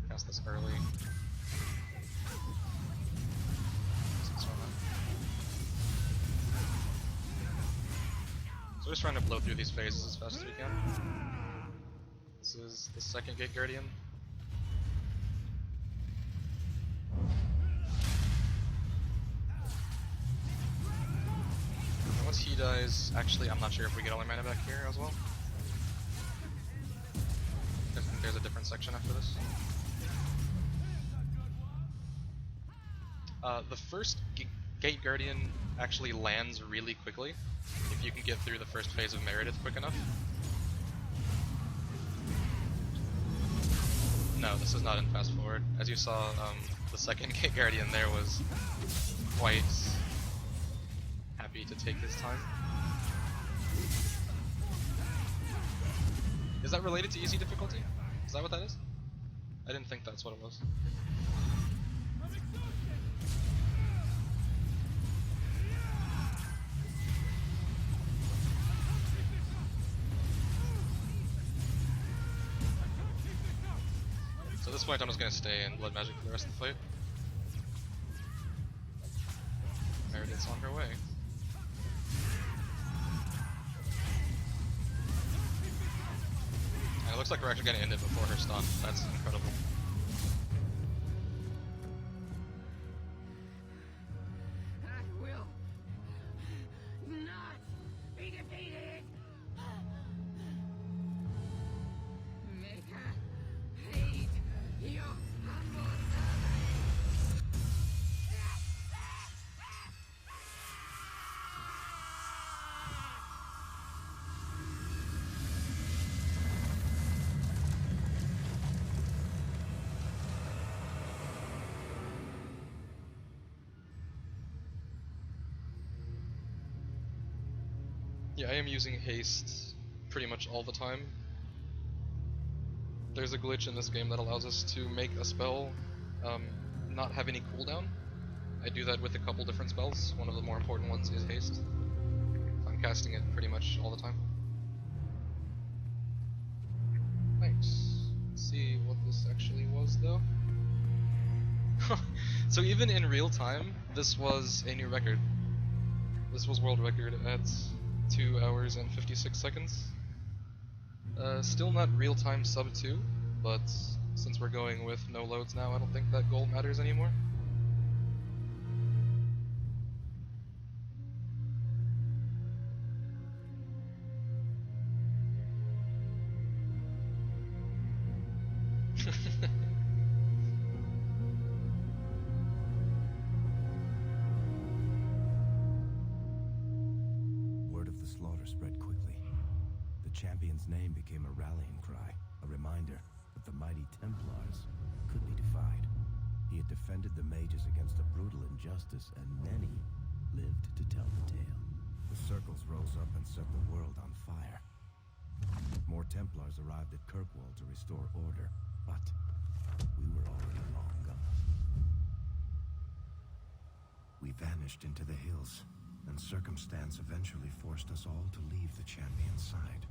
Cast this early. So we're just trying to blow through these phases as fast as we can. This is the second Gate Guardian. And once he dies, actually I'm not sure if we get all our mana back here as well. I think there's a different section after this. The first Gate Guardian actually lands really quickly if you can get through the first phase of Meredith quick enough. No, this is not in fast forward. As you saw, the second Gate Guardian there was quite happy to take his time. Is that related to easy difficulty? Is that what that is? I didn't think that's what it was. So at this point I'm just going to stay in Blood Magic for the rest of the fight. Meredith's on her way. And it looks like we're actually going to end it before her stun. That's incredible. I will not be defeated. Make her hate your humble Yeah, I am using haste pretty much all the time. There's a glitch in this game that allows us to make a spell not have any cooldown. I do that with a couple different spells. One of the more important ones is haste. I'm casting it pretty much all the time. Thanks. Let's see what this actually was though. So even in real time, this was a new record. This was world record at 2 hours and 56 seconds. Still not real-time sub 2, but since we're going with no loads now, I don't think that goal matters anymore. Word of the slaughter spread quickly. The champion's name became a rallying cry, a reminder that the mighty Templars could be defied. He had defended the mages against a brutal injustice, and many lived to tell the tale. The circles rose up and set the world on fire. More Templars arrived at Kirkwall to restore order, but we were already long gone. We vanished into the hills, and circumstance eventually forced us all to leave the champion's side.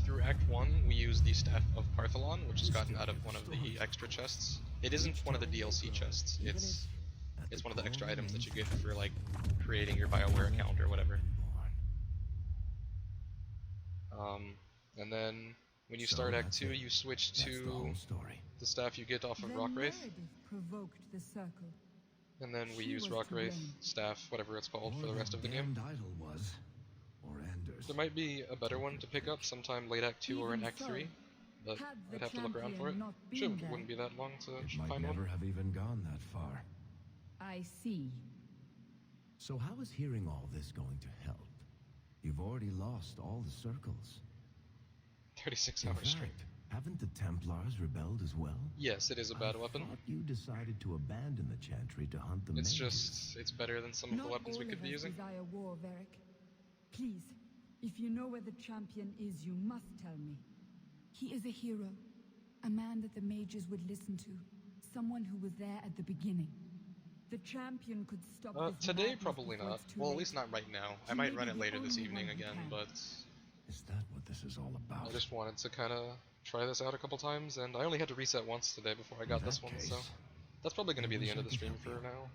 Through Act 1, we used the Staff of Partholon, which is gotten out of one of the extra chests. It isn't one of the DLC chests, it's one of the extra items that you get for, like, creating your BioWare account or whatever. And then, when you start Act 2, you switch to the staff you get off of Then Rockwraith. Meredith provoked the circle. And then we She use was to Rockwraith blame. staff, whatever it's called, for the rest of the game. idol was, or Anders. There might be a better one to pick up sometime late Act 2 or in Even Act so, 3, but had the I'd have to look around for it. champion not been Sure, there, it wouldn't be that long to It might find never one. have even gone that far. I see. So how is hearing all this going to help? You've already lost all the circles. 36 In hours straight. fact, haven't the Templars rebelled as well? Yes, it is a bad weapon. Thought you decided to abandon the Chantry to hunt the It's mages. just, it's better than some of the Not weapons we all could of be us using. desire war, Varric. Please, if you know where the champion is, you must tell me. He is a hero, a man that the mages would listen to, someone who was there at the beginning. The champion could stop this Today, madness probably before not. it's too Well, at late. least not right now. I He might may run be it the later this only evening one who again, can. but Is that what this is all about? I just wanted to kind of try this out a couple times, and I only had to reset once today before I got In this that one, case, so that's probably going to be I the wish end I of the could stream help for you. now.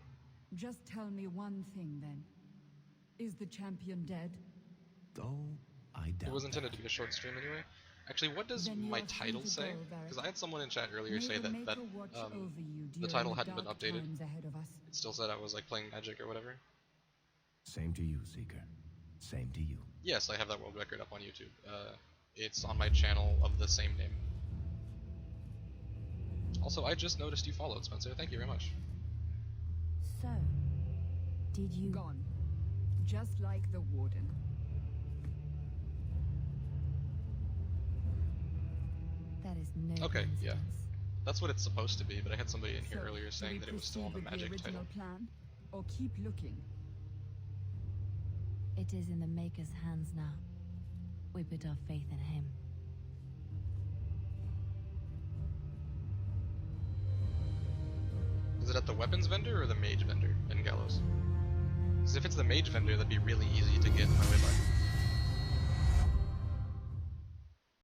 Just tell me one thing then. Is the champion dead? Though I doubt It was intended that. to be a short stream anyway. Actually, what does Then you my are free title to say? go, Varric. Because I had someone in chat earlier May say the that Maker watch over you the during title the hadn't been dark updated. times ahead of us. It still said I was like playing Magic or whatever. Same to you, Seeker. Same to you. Yes, I have that world record up on YouTube. It's on my channel of the same name. Also, I just noticed you followed, Spencer. Thank you very much. So, did you... Gone. Just like the Warden. That is no Okay, yeah. coincidence. That's what it's supposed to be, but I had somebody in here So, earlier do saying we that it was still on the proceed with magic original title. plan, or keep looking? It is in the Maker's hands now. We put our faith in him. Is it at the weapons vendor or the mage vendor in Gallows? Because if it's the mage vendor, that'd be really easy to get my way by.